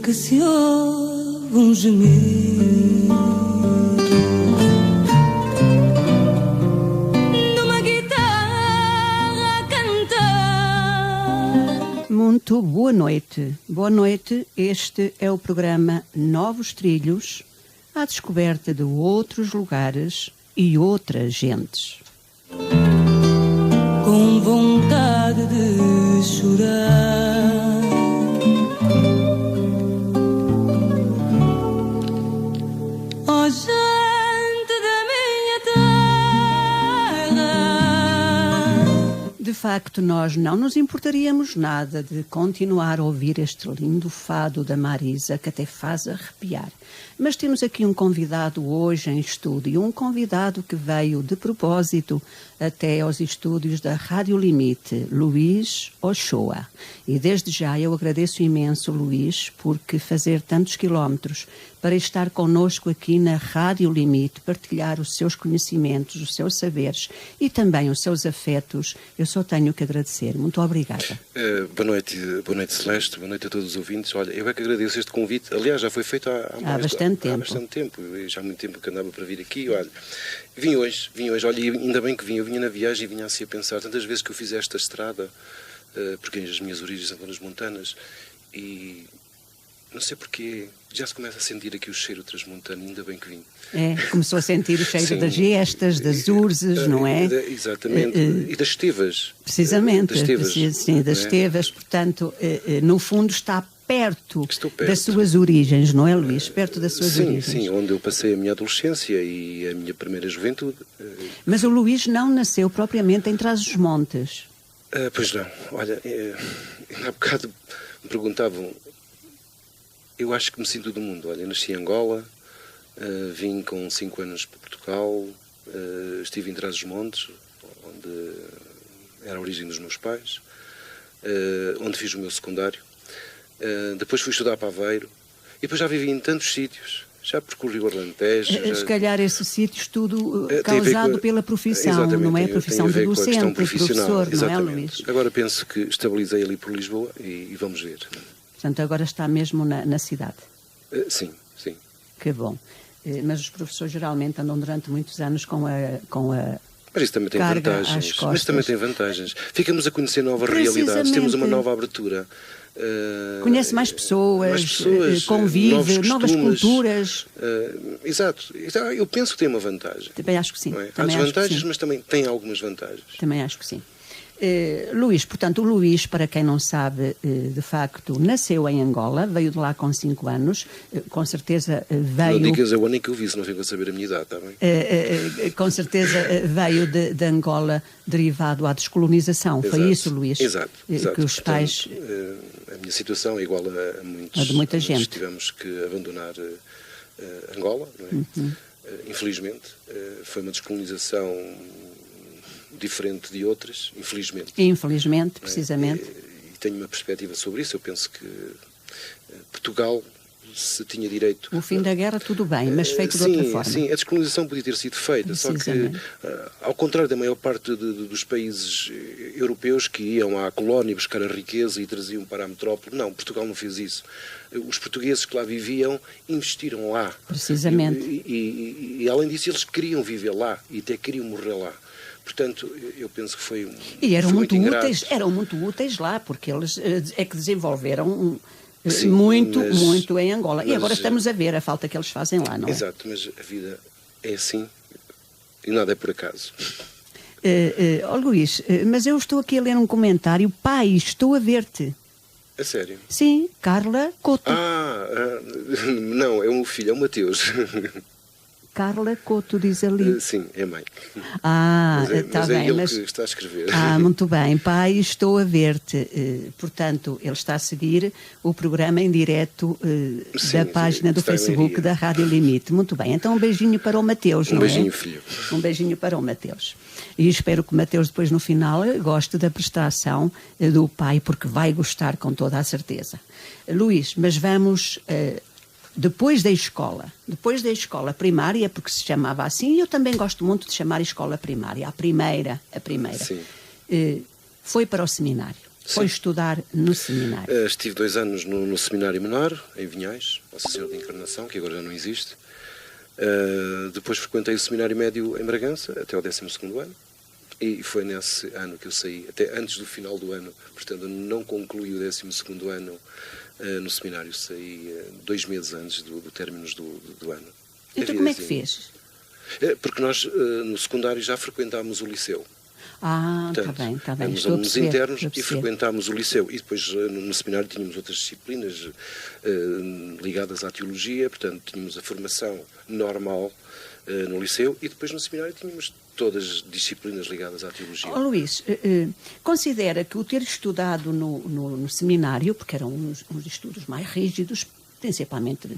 que se ouve um gemido numa guitarra a cantar. Muito boa noite. Boa noite, este é o programa Novos Trilhos, à descoberta de outros lugares e outras gentes. Com vontade de chorar, ó gente da minha terra. De facto, nós não nos importaríamos nada de continuar a ouvir este lindo fado da Marisa, que até faz arrepiar. Mas temos aqui um convidado hoje em estúdio, um convidado que veio de propósito até aos estúdios da Rádio Limite, Luís Ochoa. E desde já eu agradeço imenso, Luís, porque fazer tantos quilómetros para estar connosco aqui na Rádio Limite, partilhar os seus conhecimentos, os seus saberes e também os seus afetos, eu só tenho que agradecer. Muito obrigada. Boa noite Celeste, boa noite a todos os ouvintes. Olha, eu é que agradeço este convite. Aliás, já foi feito há bastante tempo. Já há muito tempo que andava para vir aqui. Olha, vim hoje. Olha, ainda bem que vim. Eu vinha na viagem e vinha assim a pensar tantas vezes que eu fiz esta estrada, porque as minhas origens são nas montanas, e não sei porquê, já se começa a sentir aqui o cheiro transmontano, ainda bem que vim. É, começou a sentir o cheiro das gestas, das urzes, não é? Exatamente, e das estevas. Precisamente, das estevas, sim, das estevas, portanto, no fundo está perto perto das suas origens, não é, Luís? Perto das suas origens. Sim, onde eu passei a minha adolescência e a minha primeira juventude. Mas o Luís não nasceu propriamente em Trás-os-Montes. Pois não, olha, há bocado me perguntavam, eu acho que me sinto do mundo. Olha, eu nasci em Angola, vim com 5 anos para Portugal, estive em Trás-os-Montes, onde era a origem dos meus pais, onde fiz o meu secundário. Depois fui estudar para Aveiro e depois já vivi em tantos sítios, já percorri o Alentejo. Se calhar esses sítios tudo causado pela profissão, não é? A profissão de docente, de professor, não é, Luís? Agora penso que estabilizei ali por Lisboa e vamos ver. Portanto, agora está mesmo na cidade? Sim. Que bom. Mas os professores geralmente andam durante muitos anos com a Mas isso também tem vantagens. Mas também tem vantagens. Ficamos a conhecer novas realidades, temos uma nova abertura. Conhece mais pessoas, convive, novas culturas. Exato. Eu penso que tem uma vantagem. Também acho que sim. É? Há desvantagens, mas também tem algumas vantagens. Também acho que sim. Luís, portanto, o Luís, para quem não sabe, de facto, nasceu em Angola, veio de lá com 5 anos, com certeza veio... Não digas o ano em que eu vi, senão fico a saber a minha idade, está bem? Com certeza veio de Angola derivado à descolonização, exato. Foi isso, Luís? Exato. Que os pais... A minha situação é igual a muitos. A de muita gente. Tivemos que abandonar Angola, não é? Infelizmente, foi uma descolonização diferente de outras, infelizmente. Infelizmente, precisamente. E tenho uma perspectiva sobre isso. Eu penso que Portugal, se tinha direito... O fim da guerra, tudo bem, mas feito de outra forma. Sim, a descolonização podia ter sido feita, só que, ao contrário da maior parte dos países europeus que iam à colónia buscar a riqueza e traziam para a metrópole, não, Portugal não fez isso. Os portugueses que lá viviam investiram lá. Precisamente. E além disso, eles queriam viver lá e até queriam morrer lá. Portanto, eu penso que foi E eram muito muito úteis lá, porque eles é que desenvolveram muito em Angola. E agora estamos a ver a falta que eles fazem lá, não é? Exato, mas a vida é assim e nada é por acaso. Luís, mas eu estou aqui a ler um comentário. Pai, estou a ver-te. A sério? Sim, Carla Couto. Não, é o meu filho, é o Mateus. Carla Couto diz ali. Sim, é mãe. Está bem. Mas é ele que está a escrever. Muito bem. Pai, estou a ver-te. Portanto, ele está a seguir o programa em direto da página do Facebook da Rádio Limite. Muito bem. Então, um beijinho para o Mateus, não é? Um beijinho, filho. Um beijinho para o Mateus. E espero que o Mateus, depois, no final, goste da prestação do pai, porque vai gostar com toda a certeza. Luís, mas vamos... Depois da escola primária, porque se chamava assim, e eu também gosto muito de chamar escola primária, a primeira, Sim. Foi para o seminário. foi estudar no seminário? Estive 2 anos no Seminário Menor, em Vinhais, Nossa Senhora da Encarnação, que agora já não existe. Depois frequentei o Seminário Médio em Bragança, até ao 12º ano. E foi nesse ano que eu saí, até antes do final do ano. Portanto, eu não concluí o 12º ano no seminário. Saí 2 meses antes do término do ano. Então como é que fez? Porque nós, no secundário, já frequentámos o liceu. Está bem. Éramos alunos internos e frequentámos o liceu. E depois, no seminário, tínhamos outras disciplinas ligadas à teologia. Portanto, tínhamos a formação normal no liceu. E depois, no seminário, tínhamos todas as disciplinas ligadas à teologia. Luís, considera que o ter estudado no seminário, porque eram uns estudos mais rígidos, principalmente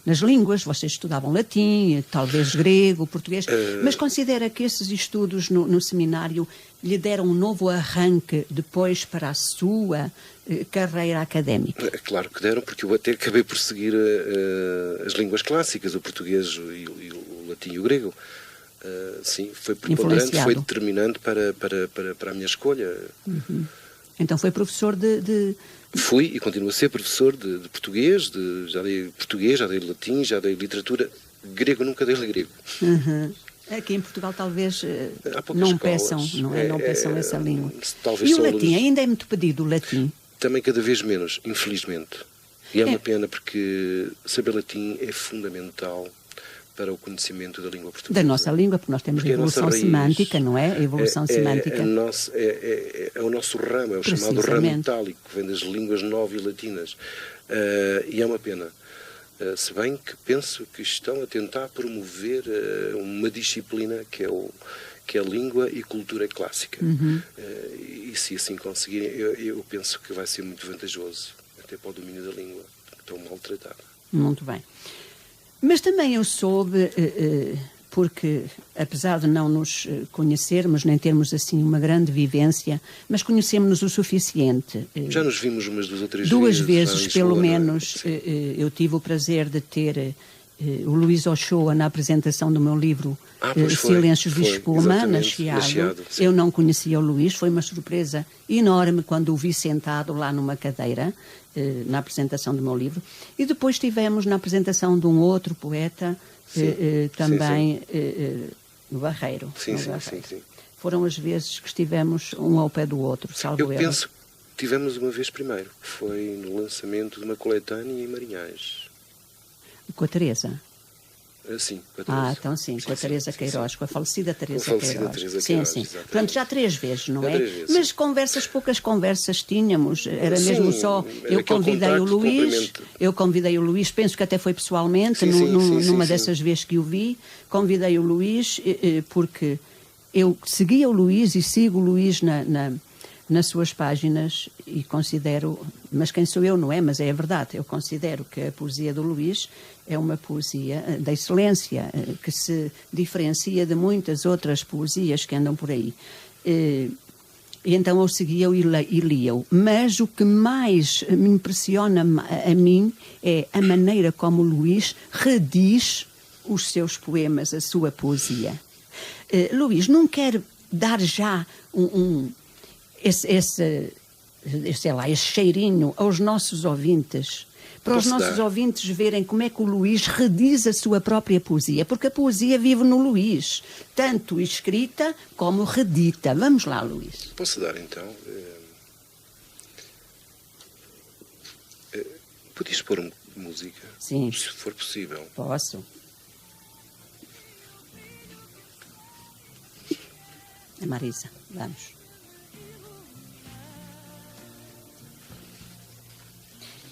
nas línguas, vocês estudavam latim, talvez grego, português, mas considera que esses estudos no seminário lhe deram um novo arranque depois para a sua carreira académica? Claro que deram, porque eu até acabei por seguir as línguas clássicas, o português e o latim e o grego. Sim, foi preponderante, foi determinante para a minha escolha. Uhum. Então foi professor de... Fui e continuo a ser professor de português, já dei latim, já dei literatura. Grego nunca dei grego. Uhum. Aqui em Portugal talvez não peçam, não peçam essa língua. E o latim, ainda é muito pedido o latim? Também cada vez menos, infelizmente. E é uma pena, porque saber latim é fundamental para o conhecimento da língua portuguesa. Da nossa língua, porque nós temos a evolução semântica, não é? A evolução semântica. É o nosso ramo, é o chamado ramo itálico, que vem das línguas novo-latinas. E é uma pena. Se bem que penso que estão a tentar promover uma disciplina que é a língua e cultura clássica. Uhum. E se assim conseguirem, eu penso que vai ser muito vantajoso, até para o domínio da língua, tão maltratada. Muito bem. Mas também eu soube, porque apesar de não nos conhecermos, nem termos assim uma grande vivência, mas conhecemos-nos o suficiente. Já nos vimos umas 2 ou 3 vezes. 2 vezes, pelo Lisboa, menos, eu tive o prazer de ter o Luís Ochoa na apresentação do meu livro Silêncios de Espuma, na Chiado. Eu não conhecia o Luís, foi uma surpresa enorme quando o vi sentado lá numa cadeira, na apresentação do meu livro. E depois tivemos na apresentação de um outro poeta, também no Barreiro. Sim. Foram as vezes que estivemos um ao pé do outro, salvo eu penso que tivemos uma vez primeiro, que foi no lançamento de uma coletânea em Marinhais. Com a Teresa? Sim, com a Teresa. Então sim, com a Teresa Queiroz, com a falecida Teresa Queiroz. Sim. Portanto, já 3 vezes, não é? 3 vezes, mas poucas conversas tínhamos, era mesmo só, eu convidei o Luís, penso que até foi pessoalmente, numa dessas vezes que o vi, convidei o Luís, porque eu seguia o Luís e sigo o Luís nas suas páginas e considero, mas quem sou eu, não é? Mas é a verdade, eu considero que a poesia do Luís é uma poesia da excelência, que se diferencia de muitas outras poesias que andam por aí. E então eu seguia-o e lia-o. Mas o que mais me impressiona a mim é a maneira como o Luís rediz os seus poemas, a sua poesia. Luís, não quer dar já esse cheirinho aos nossos ouvintes, para os nossos ouvintes verem como é que o Luís rediz a sua própria poesia, porque a poesia vive no Luís, tanto escrita como redita. Vamos lá, Luís. Posso dar, então? Podias pôr música? Sim. Se for possível. Posso. A Marisa, vamos.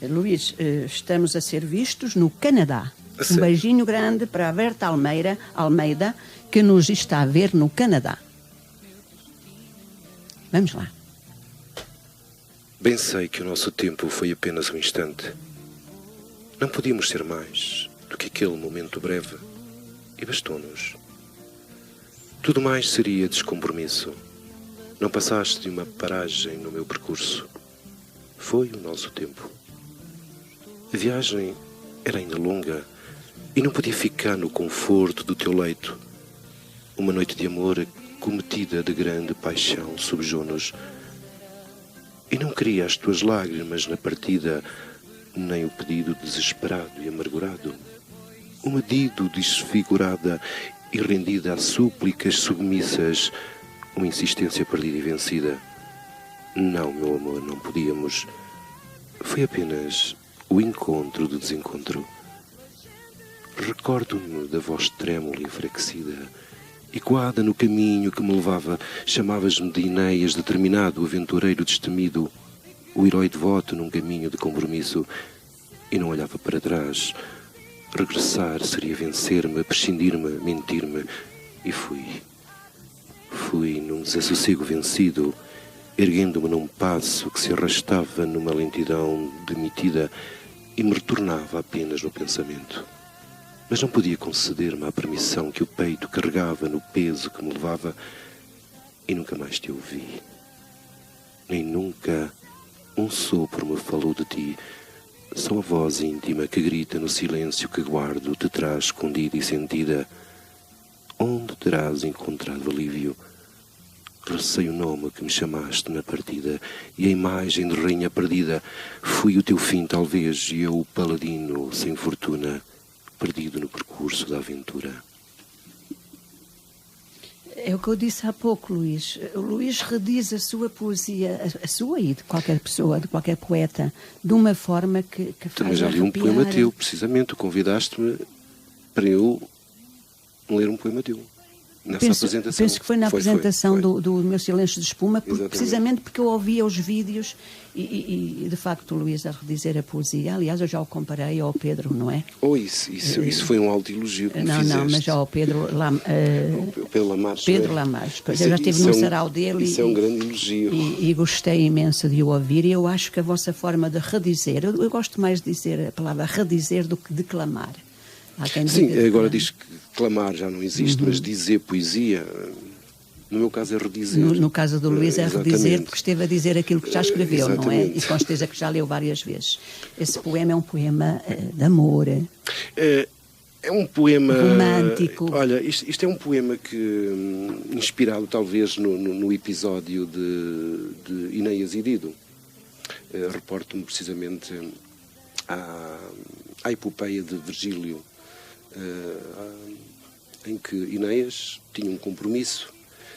Luís, estamos a ser vistos no Canadá. Um beijinho grande para a Berta Almeida, que nos está a ver no Canadá. Vamos lá. Bem sei que o nosso tempo foi apenas um instante. Não podíamos ser mais do que aquele momento breve, e bastou-nos. Tudo mais seria descompromisso. Não passaste de uma paragem no meu percurso. Foi o nosso tempo. A viagem era ainda longa e não podia ficar no conforto do teu leito. Uma noite de amor cometida de grande paixão subjou-nos. E não queria as tuas lágrimas na partida, nem o pedido desesperado e amargurado. O medido desfigurada e rendida a súplicas submissas, uma insistência perdida e vencida. Não, meu amor, não podíamos. Foi apenas o encontro do desencontro. Recordo-me da voz trêmula e enfraquecida, ecoada no caminho que me levava. Chamavas-me de Enéas determinado, o aventureiro destemido, o herói devoto num caminho de compromisso. E não olhava para trás. Regressar seria vencer-me, prescindir-me, mentir-me. E fui. Fui num desassossego vencido, erguendo-me num passo que se arrastava numa lentidão demitida e me retornava apenas no pensamento. Mas não podia conceder-me a permissão que o peito carregava no peso que me levava, e nunca mais te ouvi. Nem nunca um sopro me falou de ti. Só a voz íntima que grita no silêncio que guardo te traz escondida e sentida. Onde terás encontrado alívio? Receio o nome que me chamaste na partida, e a imagem de rainha perdida. Fui o teu fim, talvez, e eu o paladino sem fortuna, perdido no percurso da aventura. É o que eu disse há pouco, Luís. O Luís rediz a sua poesia, a sua e de qualquer pessoa, de qualquer poeta, de uma forma que faz Também já li um arrepiar. poema teu, precisamente. Tu convidaste-me para eu ler um poema teu. Nessa apresentação. Penso que foi na apresentação foi. do Meu Silêncio de Espuma, Exatamente. precisamente porque eu ouvia os vídeos e de facto o Luís a redizer a poesia. Aliás, eu já o comparei ao Pedro, não é? Isso foi um alto elogio que me fizeste. Não, mas já ao Pedro Pedro Lamares. Pedro Lamares. Eu já estive no sarau dele. Isso é um grande elogio. E gostei imenso de o ouvir, e eu acho que a vossa forma de redizer, eu gosto mais de dizer a palavra redizer do que declamar. Sim, agora diz que clamar já não existe, mas dizer poesia, no meu caso é redizer. No caso do Luís é redizer, Exatamente. porque esteve a dizer aquilo que já escreveu, não é? Exatamente. E com certeza que já leu várias vezes. Esse poema é um poema de amor. É um poema romântico. Olha, isto é um poema que, inspirado talvez no episódio de Enéas e Dido. Reporto-me precisamente à epopeia de Virgílio, em que Enéas tinha um compromisso,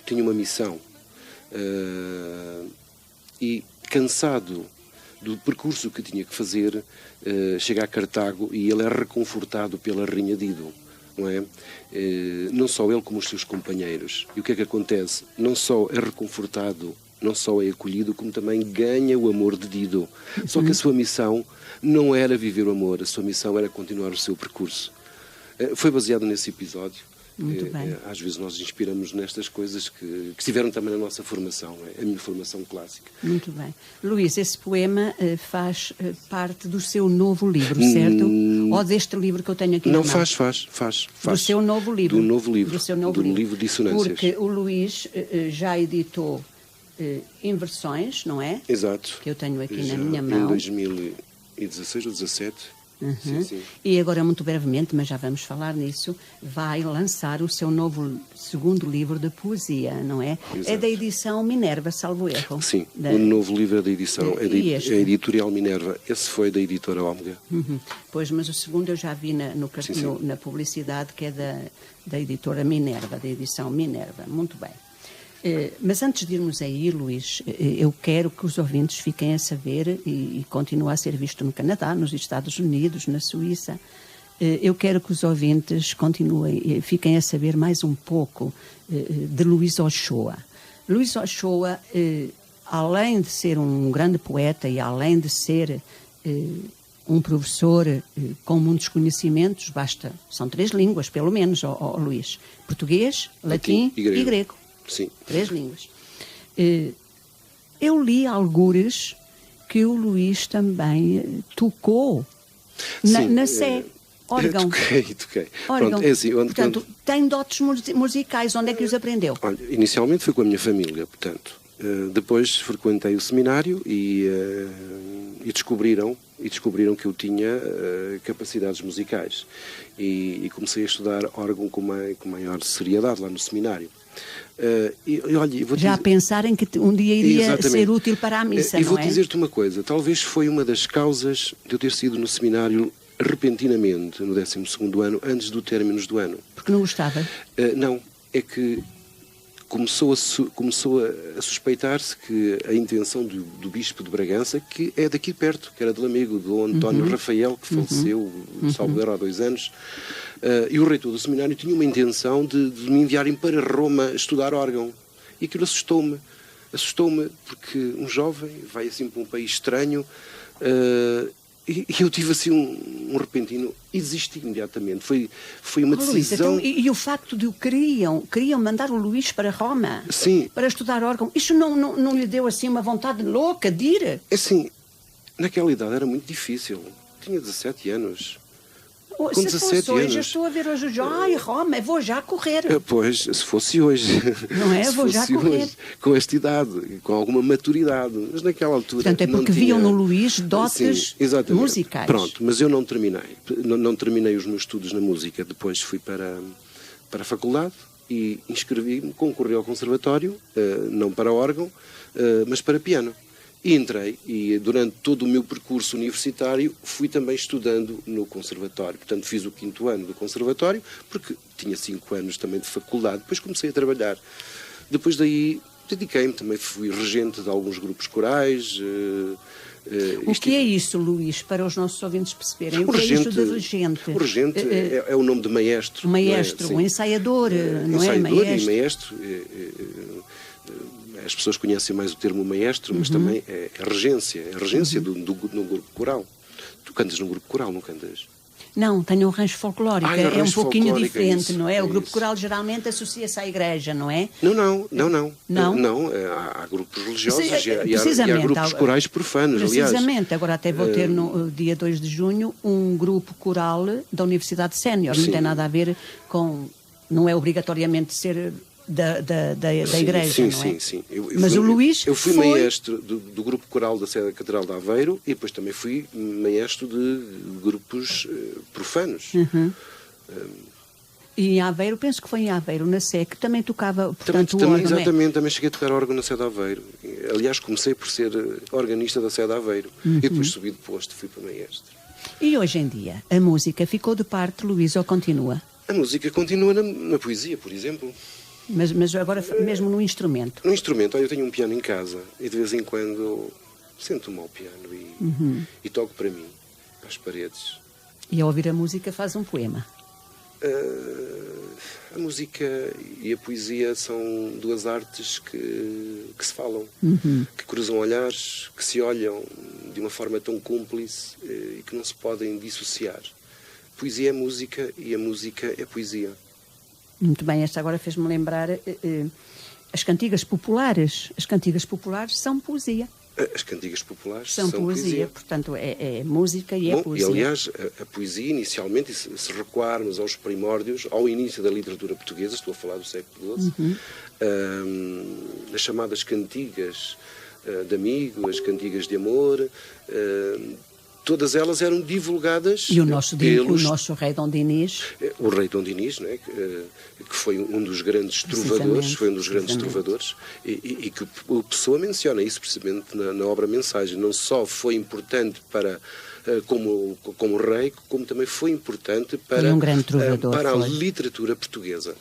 tinha uma missão, e cansado do percurso que tinha que fazer, chega a Cartago e ele é reconfortado pela rainha Dido, não é? Não só ele como os seus companheiros. E o que é que acontece? Não só é reconfortado, não só é acolhido, como também ganha o amor de Dido. Só que a sua missão não era viver o amor, a sua missão era continuar o seu percurso. Foi baseado nesse episódio. Muito bem. Às vezes nós inspiramos nestas coisas que estiveram também na nossa formação, a minha formação clássica. Muito bem. Luís, esse poema faz parte do seu novo livro, certo? Ou deste livro que eu tenho aqui Não, na mão? faz. Do seu novo livro. Do novo livro. Do seu novo livro Dissonâncias. Porque o Luís já editou Inversões, não é? Exato. Que eu tenho aqui Já na minha em mão. 2016 ou 2017. Sim. E agora, muito brevemente, mas já vamos falar nisso, vai lançar o seu novo segundo livro de poesia, não é? Exato. É da edição Minerva, salvo erro. Sim, o novo livro é da edição, é E este? a editorial Minerva. Esse foi da editora Ómega. Pois, mas o segundo eu já vi na publicidade, que é da editora Minerva, da edição Minerva. Muito bem. Mas antes de irmos aí, Luís, eu quero que os ouvintes fiquem a saber, e continua a ser visto no Canadá, nos Estados Unidos, na Suíça, eu quero que os ouvintes fiquem a saber mais um pouco de Luís Ochoa. Luís Ochoa, além de ser um grande poeta e além de ser um professor com muitos conhecimentos, são 3 línguas, pelo menos, Luís: português, latim e grego. Sim. 3 línguas. Eu li algures que o Luís também tocou na Sé, órgão. Toquei. Órgão. Pronto, é assim, Portanto, tem dotes musicais. Onde é que os aprendeu? Olha, inicialmente foi com a minha família, portanto. Depois frequentei o seminário e e descobriram que eu tinha capacidades musicais. E comecei a estudar órgão com maior seriedade lá no seminário. Olha, já a pensar em que um dia iria Exatamente. ser útil para a missa, e não vou é? dizer-te uma coisa, talvez foi uma das causas de eu ter sido no seminário repentinamente, no 12º ano, antes do término do ano. Porque não gostava? Não, é que começou a suspeitar-se que a intenção do bispo de Bragança, que é daqui perto, que era de Lamego, do António Rafael, que faleceu, salvo erro, há 2 anos, e o reitor do seminário tinha uma intenção de me enviarem para Roma estudar órgão. E aquilo assustou-me, porque um jovem vai assim para um país estranho, e eu tive assim um repentino e desisti imediatamente. Foi uma decisão... Luís, então, e o facto de queriam mandar o Luís para Roma? Sim. Para estudar órgão. Isso não lhe deu assim uma vontade louca de ir? É assim, naquela idade era muito difícil. Tinha 17 anos. Com 17 anos. Eu estou a ver hoje, ai, Roma, vou já correr. Pois, se fosse hoje. Não é? Vou já correr. Hoje, com esta idade, com alguma maturidade. Mas naquela altura. Portanto, é porque viam no Luís dotes musicais. Pronto, mas eu não terminei. Não terminei os meus estudos na música. Depois fui para a faculdade e inscrevi-me, concorri ao conservatório, não para órgão, mas para piano. E entrei, e durante todo o meu percurso universitário fui também estudando no conservatório. Portanto, fiz o 5º ano do conservatório, porque tinha 5 anos também de faculdade. Depois comecei a trabalhar. Depois daí dediquei-me, também fui regente de alguns grupos corais. O que é isso, Luís, para os nossos ouvintes perceberem? O que é isso de regente? O regente é o nome de maestro. Maestro, um ensaiador, não é? Ensaiador e maestro. As pessoas conhecem mais o termo maestro, mas também é regência. É regência no grupo coral. Tu cantas no grupo coral, não cantas? Não, tenho um rancho folclórico. É um pouquinho diferente, isso, não é? O grupo coral geralmente associa-se à igreja, não é? Não. Não? Há grupos religiosos e há grupos corais profanos, aliás. Precisamente. Agora até vou ter no dia 2 de junho um grupo coral da Universidade Sénior. Não tem nada a ver com... Não é obrigatoriamente ser... Da igreja, não é? Sim. Mas o Luís eu fui maestro do grupo coral da Sé da Catedral de Aveiro e depois também fui maestro de grupos profanos. E em Aveiro, penso que foi em Aveiro, na Sé, que também tocava, portanto, o órgão. Exatamente, também cheguei a tocar órgão na Sé de Aveiro. Aliás, comecei por ser organista da Sé de Aveiro e depois subi de posto, fui para maestro. E hoje em dia, a música ficou de parte, Luís, ou continua? A música continua na poesia, por exemplo. Mas agora mesmo no instrumento? No instrumento, eu tenho um piano em casa e de vez em quando sento-me ao piano e toco para mim, às paredes. E ao ouvir a música faz um poema? A música e a poesia são 2 artes que se falam, que cruzam olhares, que se olham de uma forma tão cúmplice e que não se podem dissociar. Poesia é música e a música é poesia. Muito bem, esta agora fez-me lembrar as cantigas populares. As cantigas populares são poesia. As cantigas populares são poesia. Portanto, é música e é poesia. E, aliás, a poesia, inicialmente, se recuarmos aos primórdios, ao início da literatura portuguesa, estou a falar do século XII, as chamadas cantigas de amigo, as cantigas de amor... todas elas eram divulgadas e o nosso rei Dom Dinis. O rei Dom Dinis, não é? Que foi um dos grandes trovadores, e que o Pessoa menciona isso precisamente na obra Mensagem. Não só foi importante como rei, como também foi importante para, um grande trovador, para a literatura portuguesa.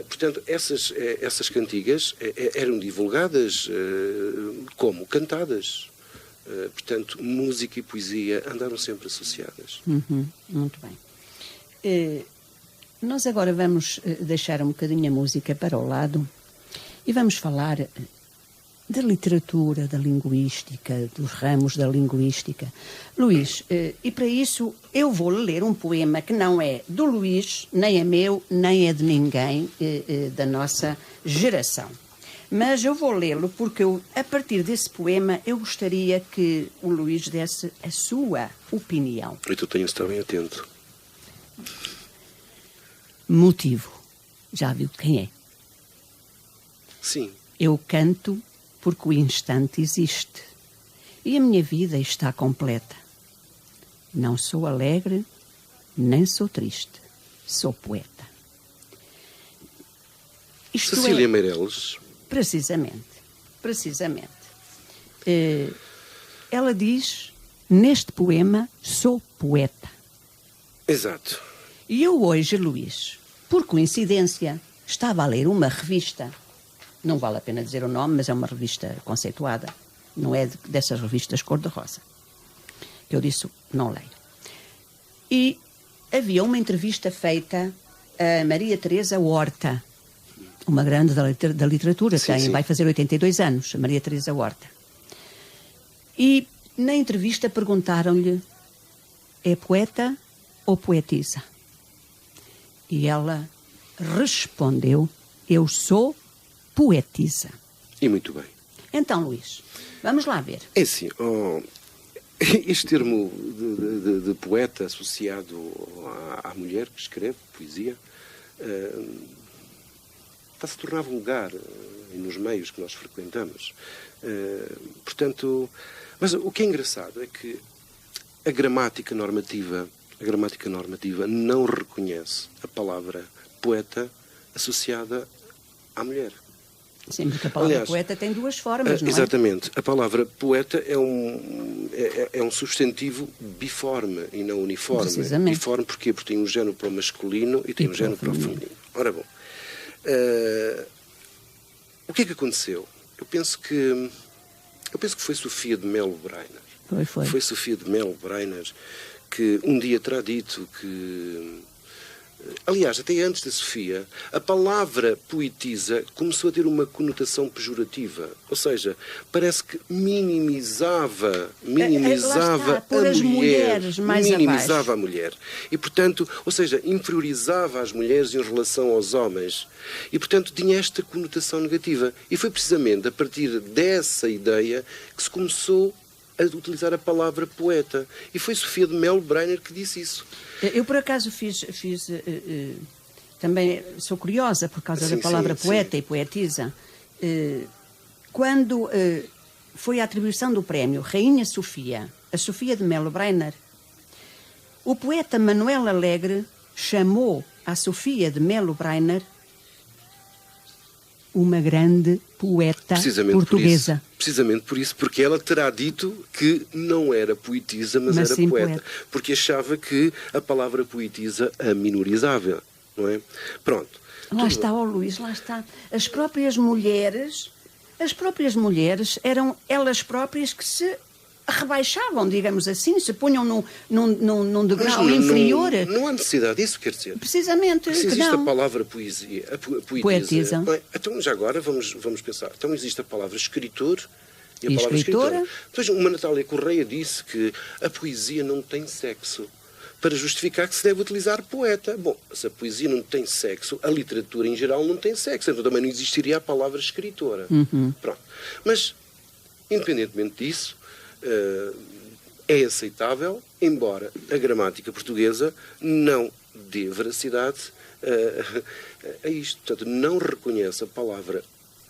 Portanto, essas cantigas eram divulgadas como cantadas. Portanto, música e poesia andaram sempre associadas. Muito bem. Nós agora vamos deixar um bocadinho a música para o lado e vamos falar da literatura, da linguística, dos ramos da linguística. Luís, e para isso eu vou ler um poema que não é do Luís, nem é meu, nem é de ninguém da nossa geração. Mas eu vou lê-lo porque a partir desse poema eu gostaria que o Luís desse a sua opinião. E tu tens de estar bem atento. Motivo. Já viu quem é? Sim. Eu canto porque o instante existe E a minha vida está completa. Não sou alegre, nem sou triste. Sou poeta. Isto Cecília Meirelles. Precisamente. Ela diz, neste poema, sou poeta. Exato. E eu hoje, Luís, por coincidência, estava a ler uma revista, não vale a pena dizer o nome, mas é uma revista conceituada, não é dessas revistas cor-de-rosa, que eu disse, não leio. E havia uma entrevista feita a Maria Teresa Horta, uma grande da literatura, Sim. vai fazer 82 anos, a Maria Teresa Horta. E na entrevista perguntaram-lhe, é poeta ou poetisa? E ela respondeu, eu sou poetisa. E muito bem. Então, Luís, vamos lá ver. É assim, este termo de poeta associado à mulher que escreve poesia está-se a tornar vulgar nos meios que nós frequentamos. Portanto, mas o que é engraçado é que a gramática normativa não reconhece a palavra poeta associada à mulher. Sim, porque a palavra poeta tem duas formas, não é? Exatamente. A palavra poeta é um substantivo biforme e não uniforme. Precisamente. Biforme porquê? Porque tem um género para o masculino e tem um género para o feminino. Ora bom, o que é que aconteceu? Eu penso que foi Sofia de Melo Brainer. Foi Sofia de Melo Brainer que um dia terá dito que... Aliás, até antes da Sofia, a palavra poetisa começou a ter uma conotação pejorativa. Ou seja, parece que minimizava as mulheres mais minimizava abaixo. a mulher. E, portanto, ou seja, inferiorizava as mulheres em relação aos homens. E, portanto, tinha esta conotação negativa. E foi precisamente a partir dessa ideia que se começou a utilizar a palavra poeta. E foi Sofia de Melo Brainer que disse isso. Eu, por acaso, também sou curiosa por causa da palavra poeta e poetisa. Quando foi a atribuição do prémio Rainha Sofia, a Sofia de Melo Brainer, o poeta Manuel Alegre chamou a Sofia de Melo Brainer uma grande poeta portuguesa. Precisamente por isso, porque ela terá dito que não era poetisa, mas era poeta. Porque achava que a palavra poetisa a minorizava, não é? Pronto. Lá está, Luís, lá está. As próprias mulheres eram elas próprias que se rebaixavam, digamos assim, se punham num degrau inferior. Não há necessidade disso, quer dizer. Precisamente. Se existe a palavra poetisa. Bem, então, já agora, vamos pensar. Então, existe a palavra escritor e a palavra escritora. Então, uma Natália Correia disse que a poesia não tem sexo, para justificar que se deve utilizar poeta. Bom, se a poesia não tem sexo, a literatura em geral não tem sexo, então também não existiria a palavra escritora. Pronto. Mas, independentemente disso, é aceitável, embora a gramática portuguesa não dê veracidade a isto. Portanto, não reconhece a palavra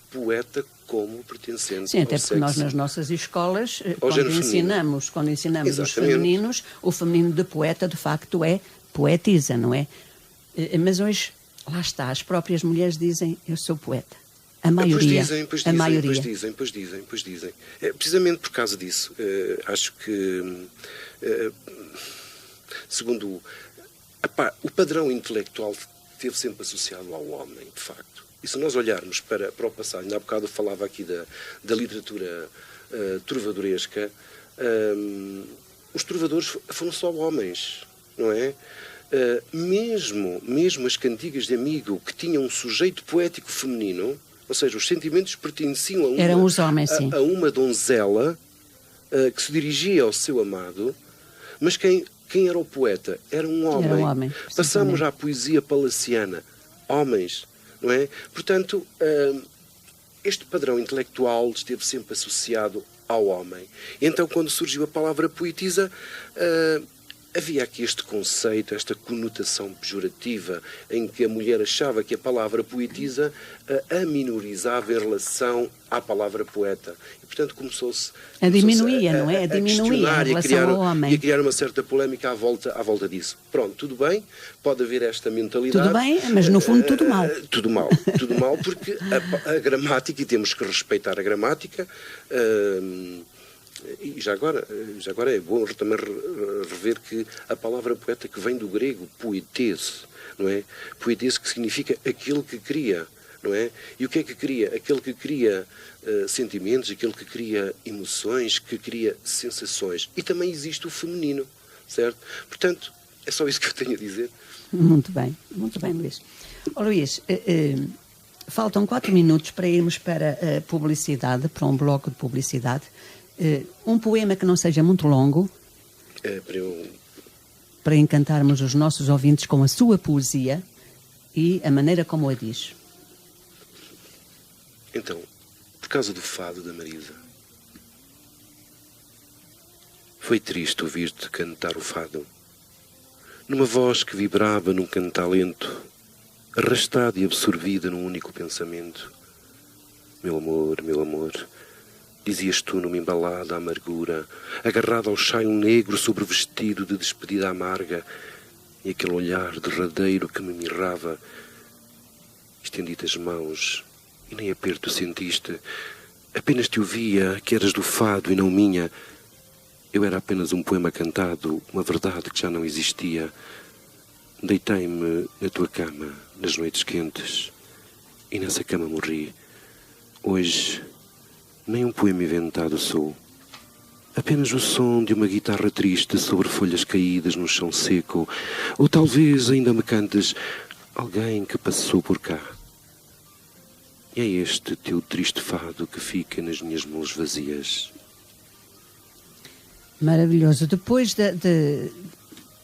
poeta como pertencente Sim, até ao porque sexo. nós nas nossas escolas, quando ensinamos os Exatamente. femininos, o feminino de poeta de facto é poetisa, não é? Mas hoje, lá está, as próprias mulheres dizem, eu sou poeta. A maioria. Pois dizem. Precisamente por causa disso, acho que, segundo o padrão intelectual esteve sempre associado ao homem, de facto. E se nós olharmos para o passado, ainda há bocado eu falava aqui da literatura trovadoresca, os trovadores foram só homens, não é? Mesmo as cantigas de amigo que tinham um sujeito poético feminino, ou seja, os sentimentos pertenciam a uma donzela que se dirigia ao seu amado, mas quem era o poeta? Era um homem. Passamos à poesia palaciana. Homens, não é? Portanto, este padrão intelectual esteve sempre associado ao homem. Então, quando surgiu a palavra poetisa, havia aqui este conceito, esta conotação pejorativa, em que a mulher achava que a palavra poetisa aminorizava em relação à palavra poeta. E, portanto, começou-se a diminuir, não é? A diminuir em relação ao homem. E a criar uma certa polémica à volta disso. Pronto, tudo bem, pode haver esta mentalidade. Tudo bem, mas no fundo tudo mal. Tudo mal, porque a gramática, e temos que respeitar a gramática, e já agora é bom também rever que a palavra poeta, que vem do grego poetese, não é? Poetese, que significa aquele que cria, não é? E o que é que cria? Aquele que cria sentimentos, aquele que cria emoções, que cria sensações. E também existe o feminino, certo? Portanto, é só isso que eu tenho a dizer. Muito bem, Luís. Luís, faltam 4 minutos para irmos para a publicidade, para um bloco de publicidade. Um poema que não seja muito longo, para encantarmos os nossos ouvintes com a sua poesia e a maneira como a diz. Então, por causa do fado da Marisa, foi triste ouvir-te cantar o fado, numa voz que vibrava num cantar lento, arrastada e absorvida num único pensamento. Meu amor, dizias tu numa embalada amargura, agarrado ao chaio negro sobre o vestido de despedida amarga, e aquele olhar derradeiro que me mirrava. Estendi-te as mãos e nem aperto sentiste, apenas te ouvia que eras do fado e não minha. Eu era apenas um poema cantado, uma verdade que já não existia. Deitei-me na tua cama, nas noites quentes, e nessa cama morri. Hoje, nem um poema inventado sou, apenas o som de uma guitarra triste sobre folhas caídas no chão seco, ou talvez ainda me cantes alguém que passou por cá. E é este teu triste fado que fica nas minhas mãos vazias. Maravilhoso. Depois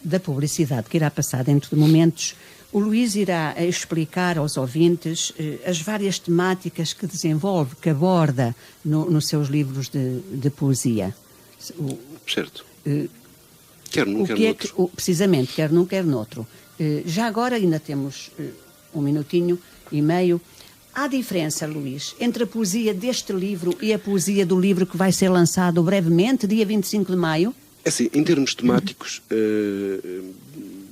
da publicidade que irá passar dentro de momentos, o Luís irá explicar aos ouvintes as várias temáticas que desenvolve, que aborda nos seus livros de poesia. Certo. Quer num, quer noutro. Precisamente, quer num, quer noutro. Já agora ainda temos 1 minutinho e meio. Há diferença, Luís, entre a poesia deste livro e a poesia do livro que vai ser lançado brevemente, dia 25 de maio? É assim, em termos temáticos,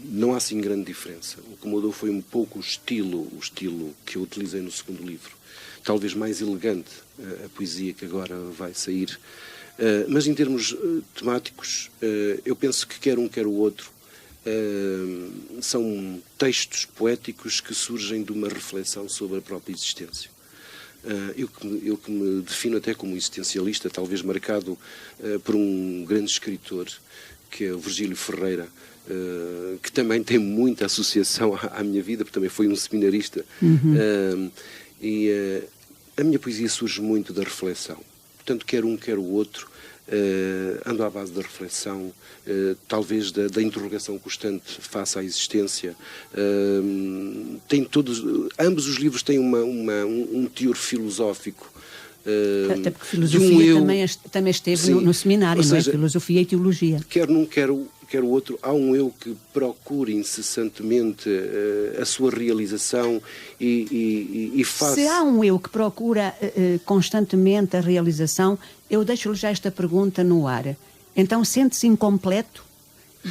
não há assim grande diferença. O que mudou foi um pouco o estilo que eu utilizei no segundo livro. Talvez mais elegante a poesia que agora vai sair. Mas em termos temáticos, eu penso que quer um, quer o outro. São textos poéticos que surgem de uma reflexão sobre a própria existência. Eu que me defino até como existencialista, talvez marcado por um grande escritor, que é o Virgílio Ferreira, que também tem muita associação à minha vida, porque também foi um seminarista. A minha poesia surge muito da reflexão. Portanto, quer um, quer o outro, ando à base da reflexão, talvez da interrogação constante face à existência. Ambos os livros têm um teor filosófico. Até porque filosofia também esteve no seminário, não é? Filosofia e teologia. Quer num, quer o outro, há um eu que procura incessantemente a sua realização e faz... Se há um eu que procura constantemente a realização, eu deixo-lhe já esta pergunta no ar. Então sente-se incompleto?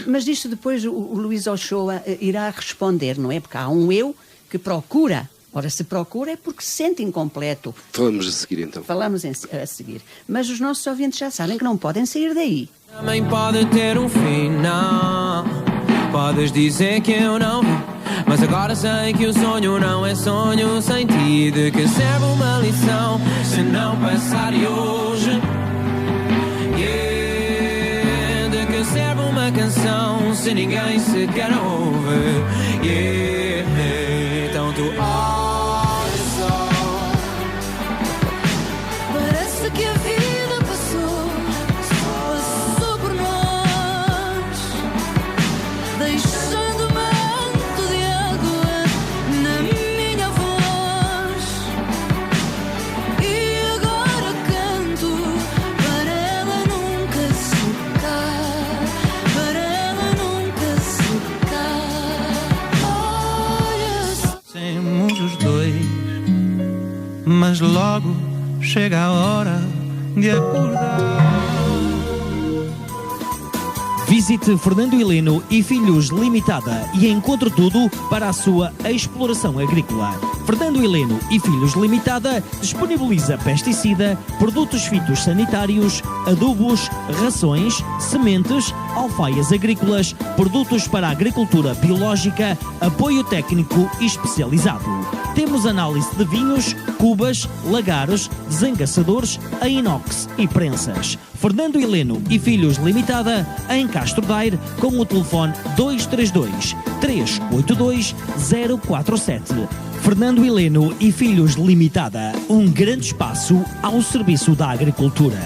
Mas disto depois o Luís Ochoa irá responder, não é? Porque há um eu que procura. Ora, se procura é porque se sente incompleto. Falamos a seguir, então. Falamos a seguir. Mas os nossos ouvintes já sabem que não podem sair daí. Também pode ter um final. Podes dizer que eu não vi, mas agora sei que o sonho não é sonho sem ti. De que serve uma lição se não passar e hoje? Yeah. De que serve uma canção se ninguém sequer ouve? Yeah. Então tu olha só. Parece que a vida passou por nós, deixando manto de água na minha voz. E agora canto para ela nunca secar, para ela nunca logo chega a hora de acordar. Visite Fernando Heleno e Filhos Limitada e encontre tudo para a sua exploração agrícola. Fernando Heleno e Filhos Limitada disponibiliza pesticida, produtos fitossanitários, adubos, rações, sementes, alfaias agrícolas, produtos para a agricultura biológica, apoio técnico e especializado. Temos análise de vinhos, cubas, lagares, desengaçadores, a inox e prensas. Fernando Heleno e Filhos Limitada, em Castro Daire, com o telefone 232 382 047. Fernando Heleno e Filhos Limitada, um grande espaço ao serviço da agricultura.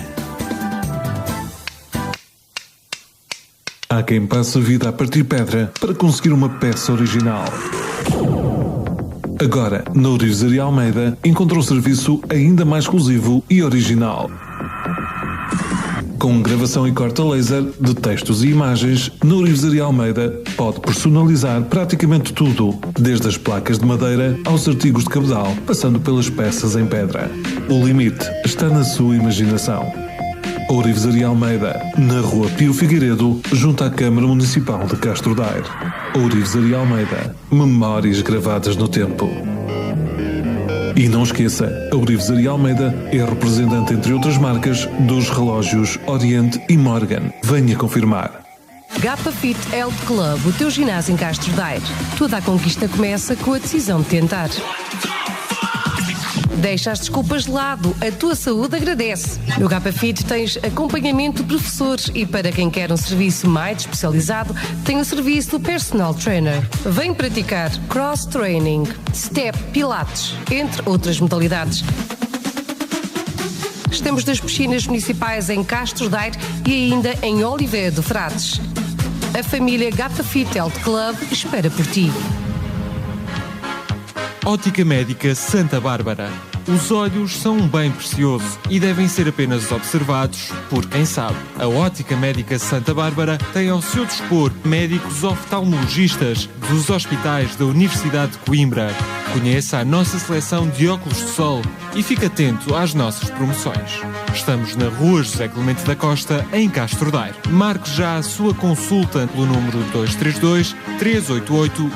Há quem passe a vida a partir pedra para conseguir uma peça original. Agora, na Ourivesaria Almeida, encontra um serviço ainda mais exclusivo e original. Com gravação e corte a laser de textos e imagens, na Ourivesaria Almeida pode personalizar praticamente tudo, desde as placas de madeira aos artigos de cabedal, passando pelas peças em pedra. O limite está na sua imaginação. Ourivesaria Almeida, na Rua Pio Figueiredo, junto à Câmara Municipal de Castro Daire. Ourivesaria Almeida, memórias gravadas no tempo. E não esqueça, a Ourivesaria Almeida é representante, entre outras marcas, dos relógios Oriente e Morgan. Venha confirmar. Gapa Fit Health Club, o teu ginásio em Castro Daire. Toda a conquista começa com a decisão de tentar. Deixa as desculpas de lado, a tua saúde agradece. No Gapa Fit tens acompanhamento de professores e para quem quer um serviço mais especializado, tem o serviço do personal trainer. Vem praticar cross training, step, pilates, entre outras modalidades. Estamos nas piscinas municipais em Castro Daire e ainda em Oliveira de Frades. A família Gapa Fit Health Club espera por ti. Ótica Médica Santa Bárbara. Os olhos são um bem precioso e devem ser apenas observados por quem sabe. A Ótica Médica Santa Bárbara tem ao seu dispor médicos oftalmologistas dos hospitais da Universidade de Coimbra. Conheça a nossa seleção de óculos de sol e fique atento às nossas promoções. Estamos na Rua José Clemente da Costa, em Castro Daire. Marque já a sua consulta pelo número 232 388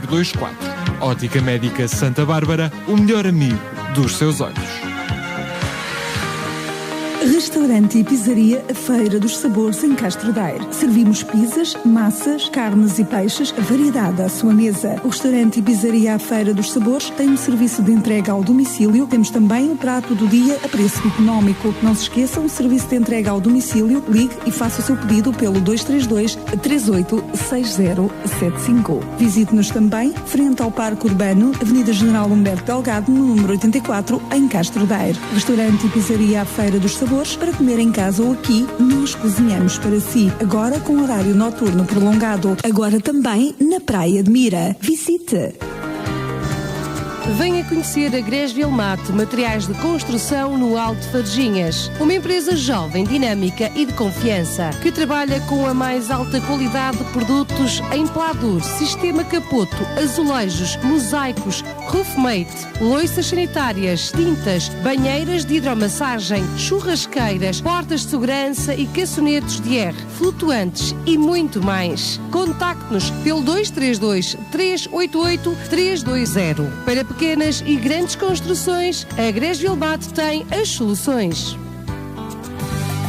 024. Ótica Médica Santa Bárbara, o melhor amigo dos seus olhos. Restaurante e Pizzaria A Feira dos Sabores em Castro Daire. Servimos pizzas, massas, carnes e peixes, variedade à sua mesa. O Restaurante e Pizzaria A Feira dos Sabores tem um serviço de entrega ao domicílio. Temos também o prato do dia a preço económico. Não se esqueçam, o serviço de entrega ao domicílio. Ligue e faça o seu pedido pelo 232 386075. Visite-nos também frente ao Parque Urbano, Avenida General Humberto Delgado, no número 84, em Castro Daire. Restaurante e Pizzaria A Feira dos Sabores, para comer em casa ou aqui, nós cozinhamos para si. Agora com horário noturno prolongado. Agora também na Praia de Mira. Visite! Venha conhecer a Gresville Mate, materiais de construção no Alto de Varginhas. Uma empresa jovem, dinâmica e de confiança, que trabalha com a mais alta qualidade de produtos em pladur, sistema capoto, azulejos, mosaicos, roofmate, loiças sanitárias, tintas, banheiras de hidromassagem, churrasqueiras, portas de segurança e caçonetos de R, flutuantes e muito mais. Contacte-nos pelo 232 388 320. Para pequenas e grandes construções, a Gresville Mate tem as soluções.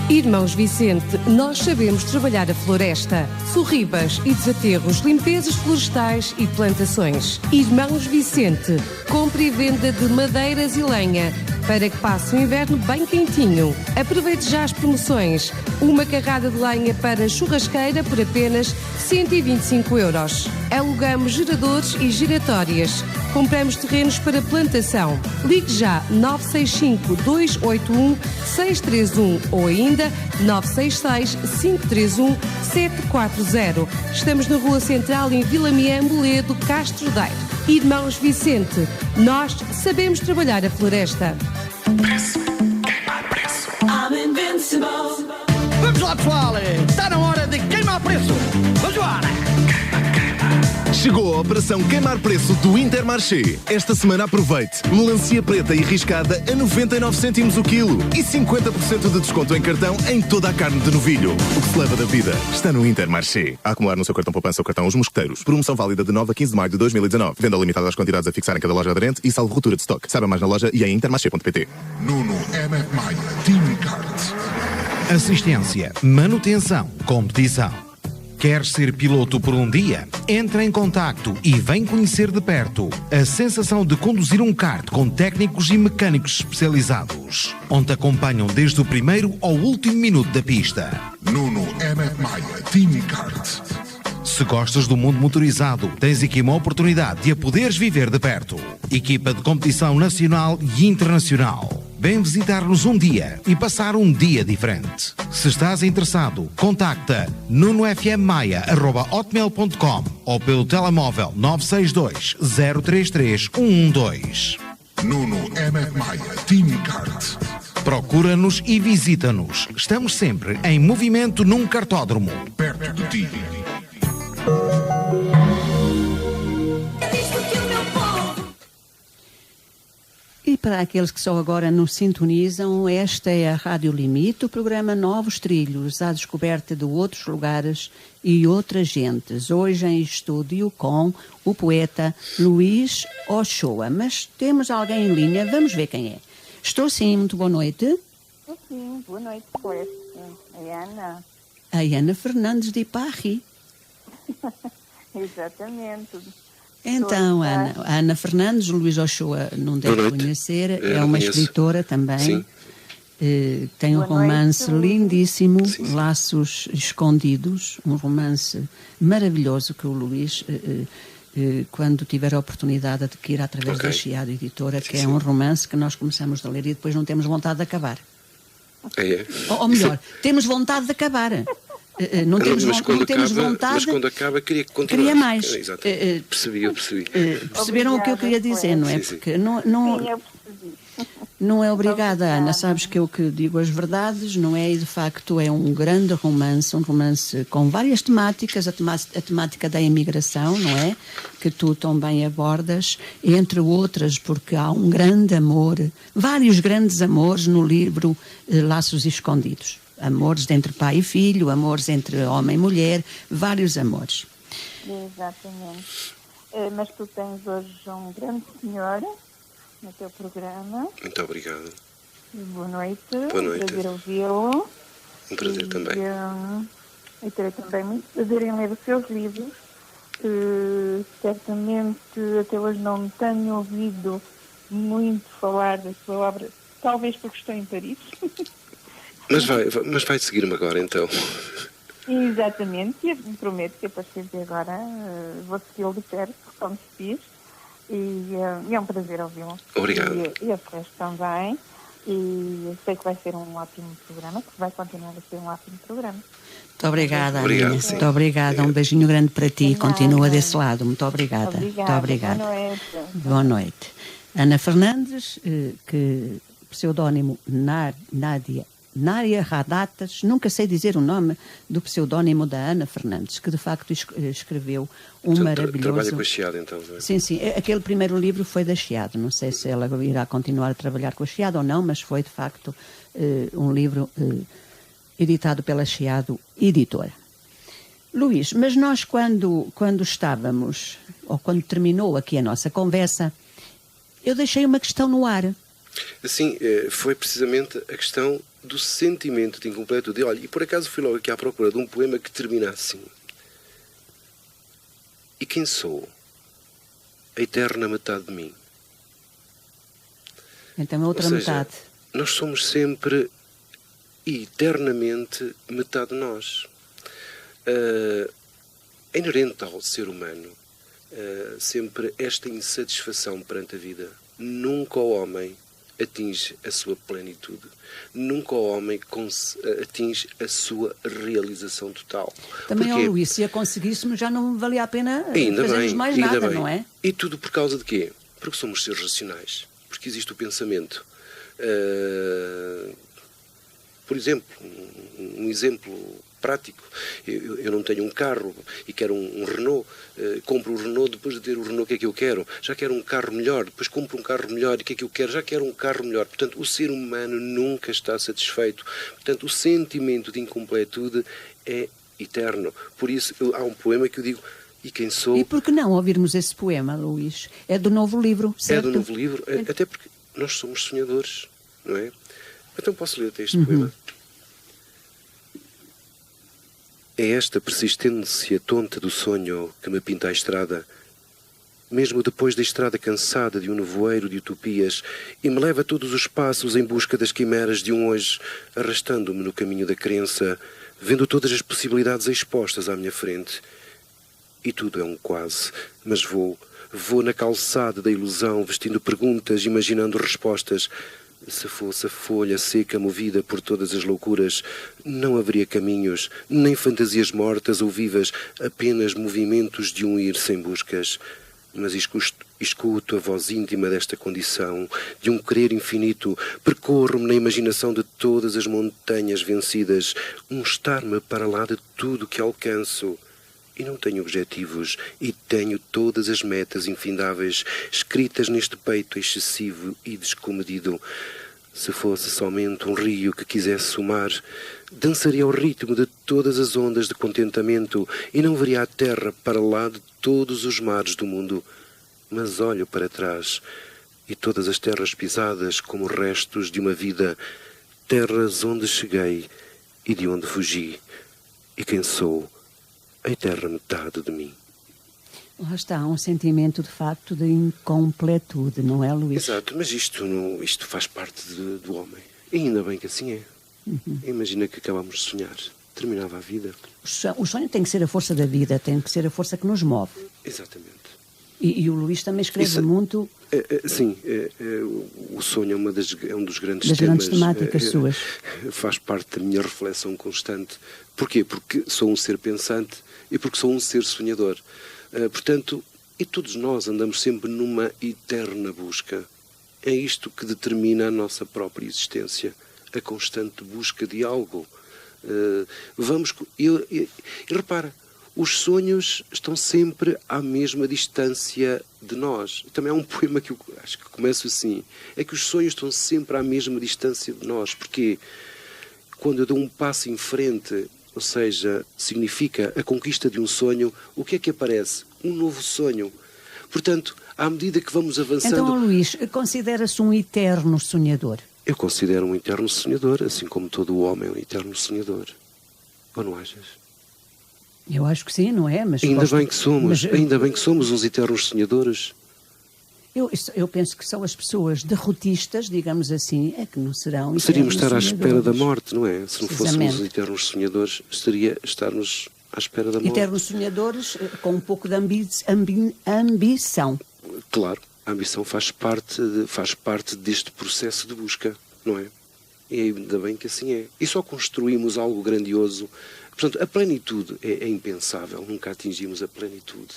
Irmãos Vicente, nós sabemos trabalhar a floresta. Sorribas e desaterros, limpezas florestais e plantações. Irmãos Vicente, compra e venda de madeiras e lenha para que passe o inverno bem quentinho. Aproveite já as promoções. Uma carrada de lenha para churrasqueira por apenas 125 €. Alugamos geradores e giratórias. Compramos terrenos para plantação. Ligue já 965 281 631 ou ainda 966 531 740. Estamos na Rua Central em Vila Miamboledo, Castro Daire. Irmãos Vicente, nós sabemos trabalhar a floresta. Preço, queimar preço. I'm invincible. Vamos lá, pessoal! Está na hora de queimar preço! Vamos embora! Chegou a operação Queimar Preço do Intermarché. Esta semana aproveite. Melancia preta e riscada a 99 cêntimos o quilo. E 50% de desconto em cartão em toda a carne de novilho. O que se leva da vida está no Intermarché. A acumular no seu cartão poupança o cartão Os Mosqueteiros. Promoção válida de 9 a 15 de maio de 2019. Venda limitada às quantidades a fixar em cada loja aderente e salvo ruptura de estoque. Saiba mais na loja e em intermarché.pt. Nuno MF Maia, Team Kart. Assistência, manutenção, competição. Queres ser piloto por um dia? Entra em contacto e vem conhecer de perto a sensação de conduzir um kart com técnicos e mecânicos especializados, onde te acompanham desde o primeiro ao último minuto da pista. Nuno MF Maia, Team Kart. Se gostas do mundo motorizado, tens aqui uma oportunidade de a poderes viver de perto. Equipa de competição nacional e internacional. Vem visitar-nos um dia e passar um dia diferente. Se estás interessado, contacta nunofmmaia@hotmail.com ou pelo telemóvel 962 033 112. Nuno MF Maia, Team Kart. Procura-nos e visita-nos. Estamos sempre em movimento num kartódromo. Perto de ti. E para aqueles que só agora nos sintonizam, esta é a Rádio Limite, o programa Novos Trilhos, à descoberta de outros lugares e outras gentes. Hoje em estúdio com o poeta Luís Ochoa. Mas temos alguém em linha, vamos ver quem é. Estou sim, muito boa noite. Sim, boa noite, poeta. É a Ana. A Ana Fernandes de Iparri. Exatamente. Então, Ana, a Ana Fernandes, o Luís Ochoa não deve conhecer, é uma escritora também. Sim. Tem um romance lindíssimo, Laços Escondidos, um romance maravilhoso que o Luís, quando tiver a oportunidade, adquire através da Chiado Editora, que é um romance que nós começamos a ler e depois não temos vontade de acabar. Ou melhor, temos vontade de acabar. Não temos vontade. Mas quando acaba, queria que continuasse. Queria mais. Exato. Percebi. Perceberam o que eu queria dizer, não é? Porque não é obrigada, Ana. Sabes que eu que digo as verdades, não é? E de facto é um grande romance, um romance com várias temáticas, a temática da imigração, não é? Que tu também abordas, entre outras, porque há um grande amor, vários grandes amores no livro Laços Escondidos. Amores entre pai e filho, amores entre homem e mulher, vários amores. Exatamente. Mas tu tens hoje um grande senhor no teu programa. Muito obrigado. Boa noite. Boa noite. Um prazer ouvi-lo. Um prazer também. E terei também muito prazer em ler os seus livros. Certamente até hoje não tenho ouvido muito falar da sua obra, talvez porque estou em Paris. Mas vai seguir-me agora, então. Exatamente, e prometo que a partir de agora vou segui-lo de perto, como se diz, e é um prazer ouvi-lo. Obrigado. E a resto também, e sei que vai ser um ótimo programa, que vai continuar a ser um ótimo programa. Muito obrigada, Aninha. Muito obrigada. Um beijinho grande para ti. Continua desse lado. Muito obrigada. Muito obrigada. Boa noite. Boa noite. Ana Fernandes, que pseudónimo Nária Radatas, nunca sei dizer o nome do pseudónimo da Ana Fernandes, que de facto escreveu maravilhoso... Trabalha com a Chiado, então. Não é? Sim. Aquele primeiro livro foi da Chiado. Não sei se ela irá continuar a trabalhar com a Chiado ou não, mas foi de facto um livro editado pela Chiado Editora. Luís, mas nós quando estávamos, ou quando terminou aqui a nossa conversa, eu deixei uma questão no ar. Assim, foi precisamente a questão do sentimento de incompleto de, olha, e por acaso fui logo aqui à procura de um poema que termina assim. E quem sou? A eterna metade de mim. Então a outra metade. Nós somos sempre e eternamente metade de nós. É inerente ao ser humano sempre esta insatisfação perante a vida. Nunca o homem atinge a sua plenitude. Nunca o homem atinge a sua realização total. Também, Luís, se a conseguíssemos já não valia a pena fazermos mais nada, não é? E tudo por causa de quê? Porque somos seres racionais. Porque existe o pensamento Por exemplo, um exemplo prático, eu não tenho um carro e quero um Renault, compro o Renault, depois de ter o Renault, o que é que eu quero? Já quero um carro melhor, depois compro um carro melhor, e o que é que eu quero? Já quero um carro melhor. Portanto, o ser humano nunca está satisfeito. Portanto, o sentimento de incompletude é eterno. Por isso, há um poema que eu digo, e quem sou... E por que não ouvirmos esse poema, Luís? É do novo livro, certo? É do novo livro, até porque nós somos sonhadores, não é? Então posso ler até este poema? É esta persistência tonta do sonho que me pinta a estrada, mesmo depois da estrada cansada de um nevoeiro de utopias, e me leva todos os passos em busca das quimeras de um hoje, arrastando-me no caminho da crença, vendo todas as possibilidades expostas à minha frente. E tudo é um quase, mas vou na calçada da ilusão, vestindo perguntas, imaginando respostas. Se fosse a folha seca movida por todas as loucuras, não haveria caminhos, nem fantasias mortas ou vivas, apenas movimentos de um ir sem buscas. Mas escuto a voz íntima desta condição, de um querer infinito, percorro-me na imaginação de todas as montanhas vencidas, um estar-me para lá de tudo que alcanço. E não tenho objetivos, e tenho todas as metas infindáveis escritas neste peito excessivo e descomedido. Se fosse somente um rio que quisesse somar, dançaria ao ritmo de todas as ondas de contentamento e não veria a terra para lá de todos os mares do mundo. Mas olho para trás, e todas as terras pisadas como restos de uma vida, terras onde cheguei e de onde fugi, e quem sou, a eterna metade de mim. Lá está, um sentimento de facto de incompletude, não é, Luís? Exato, mas isto faz parte do homem. E ainda bem que assim é. Imagina que acabamos de sonhar. Terminava a vida. O sonho tem que ser a força da vida, tem que ser a força que nos move. Exatamente. E o Luís também escreve muito... Sim, o sonho é um dos grandes das temas. Grandes temáticas suas. Faz parte da minha reflexão constante. Porquê? Porque sou um ser pensante e porque sou um ser sonhador. Portanto, e todos nós andamos sempre numa eterna busca. É isto que determina a nossa própria existência. A constante busca de algo. E repara, os sonhos estão sempre à mesma distância de nós. Também há um poema que eu acho que começa assim. É que os sonhos estão sempre à mesma distância de nós. Porque quando eu dou um passo em frente, ou seja, significa a conquista de um sonho, o que é que aparece? Um novo sonho. Portanto, à medida que vamos avançando... Então, Luís, considera-se um eterno sonhador? Eu considero um eterno sonhador, assim como todo o homem é um eterno sonhador. Ou não achas? Eu acho que sim, não é? Mas ainda bem que somos uns eternos sonhadores. Eu penso que são as pessoas derrotistas, digamos assim, é que não serão eternos Seríamos estar à espera da sonhadores. morte, não é? Se não fôssemos eternos sonhadores, seria estarmos à espera da morte. Eternos sonhadores com um pouco de ambição. Claro, a ambição faz parte deste processo de busca, não é? E ainda bem que assim é. E só construímos algo grandioso. Portanto, a plenitude é impensável, nunca atingimos a plenitude.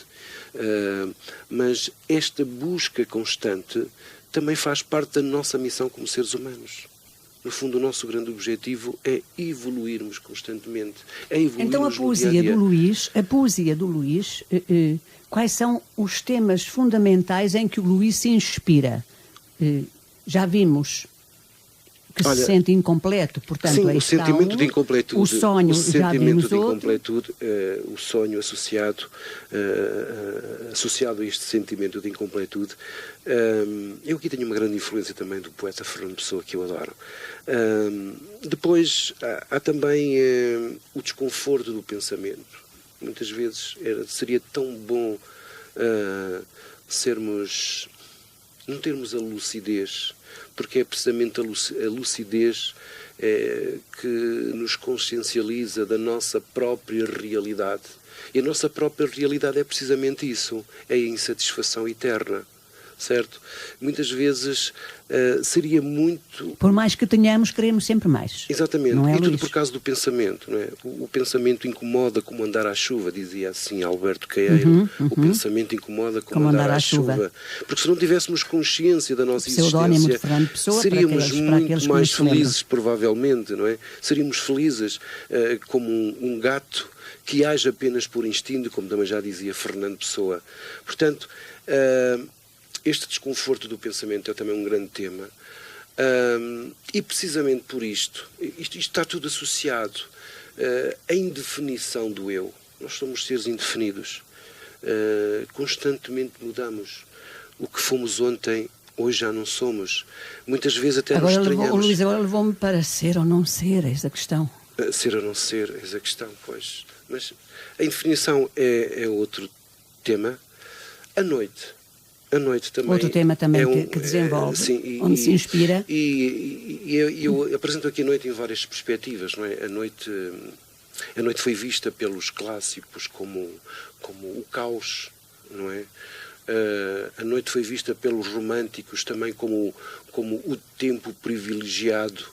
Mas esta busca constante também faz parte da nossa missão como seres humanos. No fundo, o nosso grande objetivo é evoluirmos constantemente. Então a poesia do Luís, quais são os temas fundamentais em que o Luís se inspira? Já vimos que se sente incompleto, portanto, sim, o sentimento de incompletude, o sonho, já vimos de incompletude, o sonho associado a este sentimento de incompletude. Eu aqui tenho uma grande influência também do poeta Fernando Pessoa, que eu adoro. Depois há também o desconforto do pensamento. Muitas vezes seria tão bom não termos a lucidez, porque é precisamente a lucidez que nos consciencializa da nossa própria realidade. E a nossa própria realidade é precisamente isso, é a insatisfação eterna. certo? Muitas vezes seria muito... Por mais que tenhamos, queremos sempre mais. Exatamente, não é, e tudo Luís? por causa do pensamento, não é? O pensamento incomoda como andar à chuva, dizia assim Alberto Queiro. O pensamento incomoda como andar à chuva. Porque se não tivéssemos consciência da nossa Pseudónimo de existência, Fernando Pessoa, seríamos para aqueles muito que mais não se lembram. felizes, provavelmente, não é? Seríamos felizes como um gato que age apenas por instinto, como também já dizia Fernando Pessoa. Portanto, este desconforto do pensamento é também um grande tema. E precisamente por isto está tudo associado. A indefinição do eu. Nós somos seres indefinidos. Constantemente mudamos. O que fomos ontem, hoje já não somos. Muitas vezes até Agora nos estranhamos. o Luís agora levou-me para ser ou não ser, essa questão. Ser ou não ser, essa questão, pois. Mas a indefinição é outro tema. A noite também. Outro tema também que desenvolve, sim, onde se inspira. Eu apresento aqui a noite em várias perspectivas, não é? A noite foi vista pelos clássicos como o caos, não é? A noite foi vista pelos românticos também como o tempo privilegiado,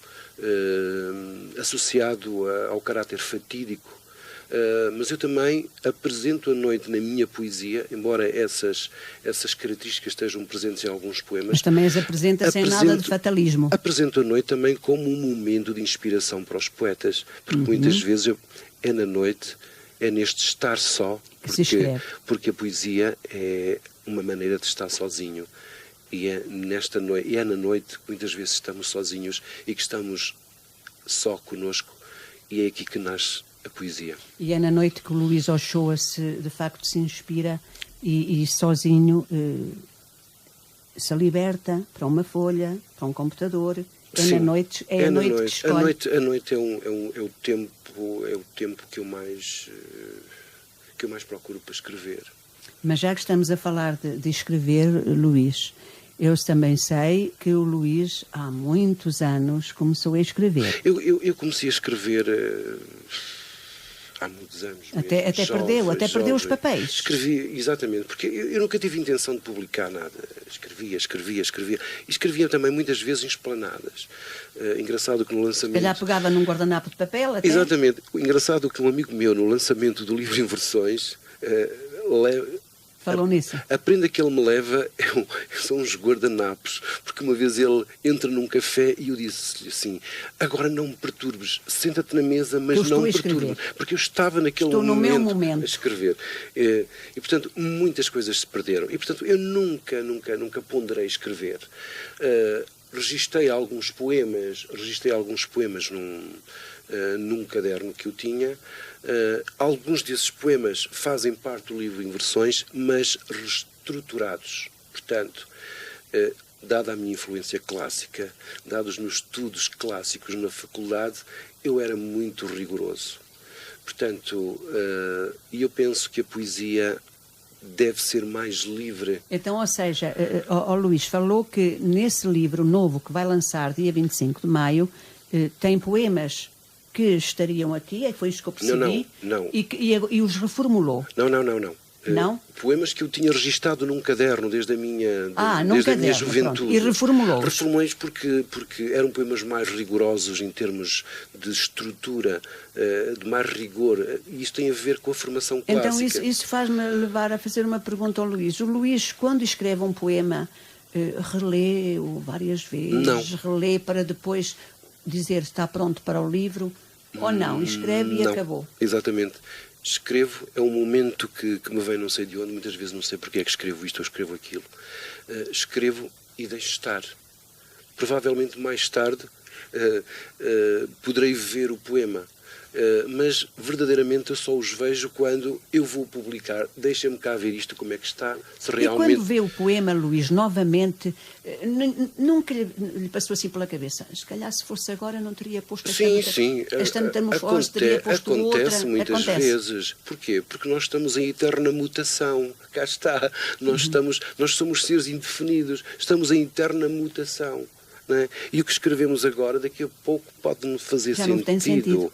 associado ao caráter fatídico. Mas eu também apresento a noite na minha poesia, embora essas características estejam presentes em alguns poemas. Mas também as apresenta sem nada de fatalismo. Apresento a noite também como um momento de inspiração para os poetas, porque muitas vezes é na noite, é neste estar só, porque a poesia é uma maneira de estar sozinho. E é na noite que muitas vezes estamos sozinhos e que estamos só connosco, e é aqui que nasce a poesia. E é na noite que o Luís Ochoa de facto se inspira e sozinho se liberta para uma folha, para um computador. Sim, a noite que escolhe. A noite é o tempo que eu mais procuro para escrever. Mas já que estamos a falar de escrever, Luís, eu também sei que o Luís há muitos anos começou a escrever. Eu comecei a escrever há muitos anos. Até perdeu os papéis. Escrevi, exatamente, porque eu nunca tive intenção de publicar nada. Escrevia. E escrevia também muitas vezes em esplanadas. Engraçado que no lançamento... Se calhar pegava num guardanapo de papel até. Exatamente. Engraçado que um amigo meu, no lançamento do livro em versões, falou nisso. A prenda que ele me leva são uns guardanapos, porque uma vez ele entra num café e eu disse-lhe assim: agora não me perturbes, senta-te na mesa, mas não me perturbes, porque eu estava naquele momento a escrever. E portanto, muitas coisas se perderam. E portanto, eu nunca ponderei escrever. Registrei alguns poemas num caderno que eu tinha. Alguns desses poemas fazem parte do livro em versões, mas reestruturados. Portanto, dada a minha influência clássica, dados os meus estudos clássicos na faculdade, eu era muito rigoroso. Portanto, eu penso que a poesia deve ser mais livre. Então, ou seja, Luís, falou que nesse livro novo que vai lançar dia 25 de maio, tem poemas que estariam aqui, foi isso que eu percebi, não. E os reformulou. Não? Poemas que eu tinha registado num caderno desde a minha juventude. Pronto. E reformulou-os. Reformulei-os porque eram poemas mais rigorosos em termos de estrutura, de mais rigor. E isso tem a ver com a formação clássica. Então isso faz-me levar a fazer uma pergunta ao Luís. O Luís, quando escreve um poema, relê-o várias vezes? Relê para depois dizer se está pronto para o livro? Ou não? Escreve e acabou? Exatamente. Escrevo, é um momento que me vem não sei de onde, muitas vezes não sei porque é que escrevo isto ou escrevo aquilo. Escrevo e deixo estar. Provavelmente mais tarde poderei ver o poema, mas verdadeiramente eu só os vejo quando eu vou publicar. Deixa-me cá ver isto, como é que está, se realmente... E quando vê o poema, Luís, novamente, nunca lhe passou assim pela cabeça, se calhar se fosse agora não teria posto esta metamorfose, teria posto outra. Acontece muitas vezes. Porquê? Porque nós estamos em eterna mutação. Cá está. Nós somos seres indefinidos. Estamos em eterna mutação. Não é? E o que escrevemos agora, daqui a pouco pode não fazer sentido.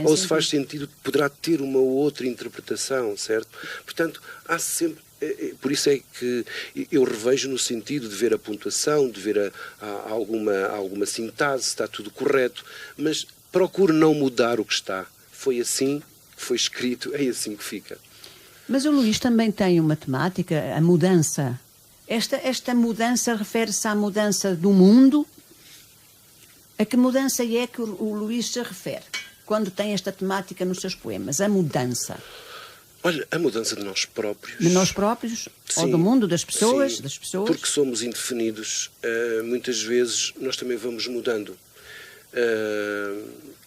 Ou se faz sentido, poderá ter uma outra interpretação, certo? Portanto, há sempre Por isso é que eu revejo no sentido de ver a pontuação, de ver alguma sintase, está tudo correto, mas procuro não mudar o que está. Foi assim que foi escrito, é assim que fica. Mas o Luís também tem uma temática, a mudança. Esta mudança refere-se à mudança do mundo. A que mudança é que o Luís se refere quando tem esta temática nos seus poemas? A mudança. Olha, a mudança de nós próprios. De nós próprios? Sim, ou do mundo, das pessoas? Sim, das pessoas? porque somos indefinidos. Muitas vezes nós também vamos mudando.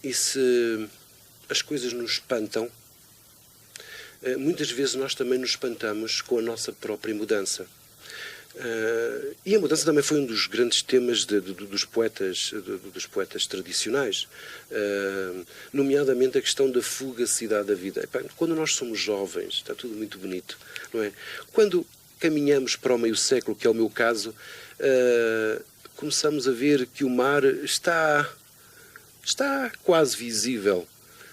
E se as coisas nos espantam, muitas vezes nós também nos espantamos com a nossa própria mudança. E a mudança também foi um dos grandes temas dos poetas tradicionais, nomeadamente a questão da fugacidade da vida. Quando nós somos jovens, está tudo muito bonito, não é? Quando caminhamos para o meio século, que é o meu caso, começamos a ver que o mar está quase visível,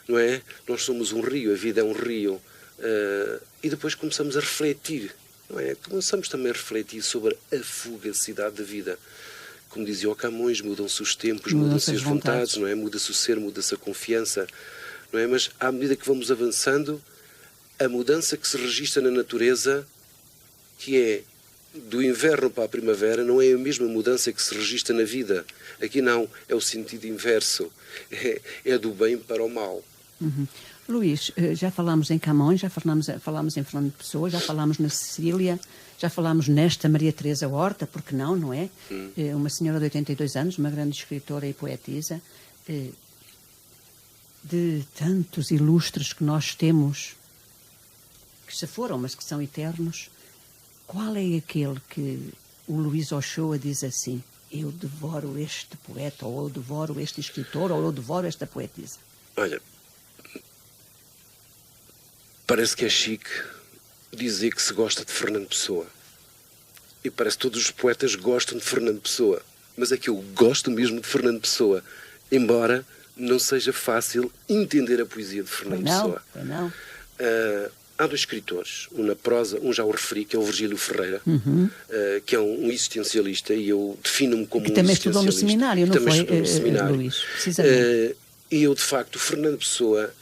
não é? Nós somos um rio, a vida é um rio, e depois começamos a refletir. Não é? Começamos também a refletir sobre a fugacidade da vida. Como dizia o Camões, mudam-se os tempos, mudam-se as vontades, não é? Muda-se o ser, muda-se a confiança, não é? Mas à medida que vamos avançando, a mudança que se registra na natureza, que é do inverno para a primavera, não é a mesma mudança que se registra na vida. Aqui não, é o sentido inverso, é do bem para o mal. Uhum. Luís, já falámos em Camões, já falámos em Fernando Pessoa, já falámos na Cecília, já falámos nesta Maria Teresa Horta, porque não é? Uma senhora de 82 anos, uma grande escritora e poetisa, de tantos ilustres que nós temos, que se foram, mas que são eternos. Qual é aquele que o Luís Ochoa diz assim: eu devoro este poeta, ou eu devoro este escritor, ou eu devoro esta poetisa? Olha, parece que é chique dizer que se gosta de Fernando Pessoa. E parece que todos os poetas gostam de Fernando Pessoa. Mas é que eu gosto mesmo de Fernando Pessoa, embora não seja fácil entender a poesia de Fernando Pessoa. Não. Há dois escritores, um na prosa, um já o referi, que é o Virgílio Ferreira, que é um existencialista, e eu defino-me como um existencialista. Que também estudou no seminário, não também foi, estudou no seminário. Luís? Precisamente. E eu, de facto, Fernando Pessoa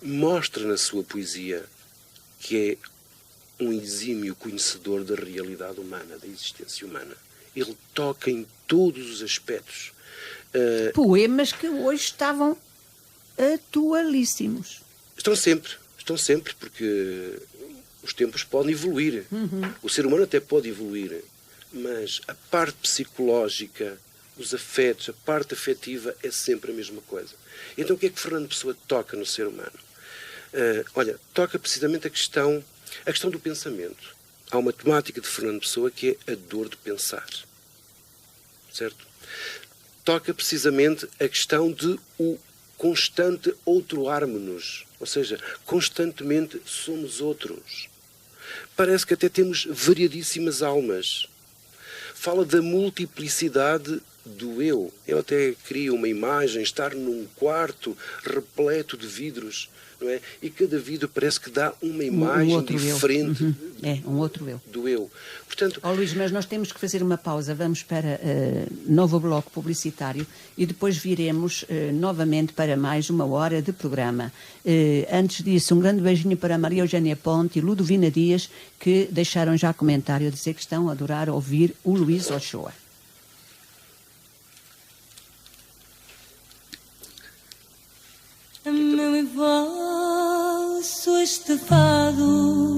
mostra na sua poesia que é um exímio conhecedor da realidade humana, da existência humana. Ele toca em todos os aspectos. Poemas que hoje estavam atualíssimos. Estão sempre, porque os tempos podem evoluir. O ser humano até pode evoluir, mas a parte psicológica, os afetos, a parte afetiva é sempre a mesma coisa. Então o que é que Fernando Pessoa toca no ser humano? Olha, toca precisamente a questão do pensamento. Há uma temática de Fernando Pessoa que é a dor de pensar. Certo? Toca precisamente a questão de o constante outroarmo-nos. Ou seja, constantemente somos outros. Parece que até temos variadíssimas almas. Fala da multiplicidade do eu. Ele até cria uma imagem, estar num quarto repleto de vidros, não é? E cada vidro parece que dá uma imagem diferente. Um outro eu. Do eu. Portanto, Luís, mas nós temos que fazer uma pausa. Vamos para novo bloco publicitário e depois viremos novamente para mais uma hora de programa. Antes disso, um grande beijinho para Maria Eugénia Ponte e Ludovina Dias, que deixaram já comentário a dizer que estão a adorar ouvir o Luís Ochoa. Meu e vosso este fado,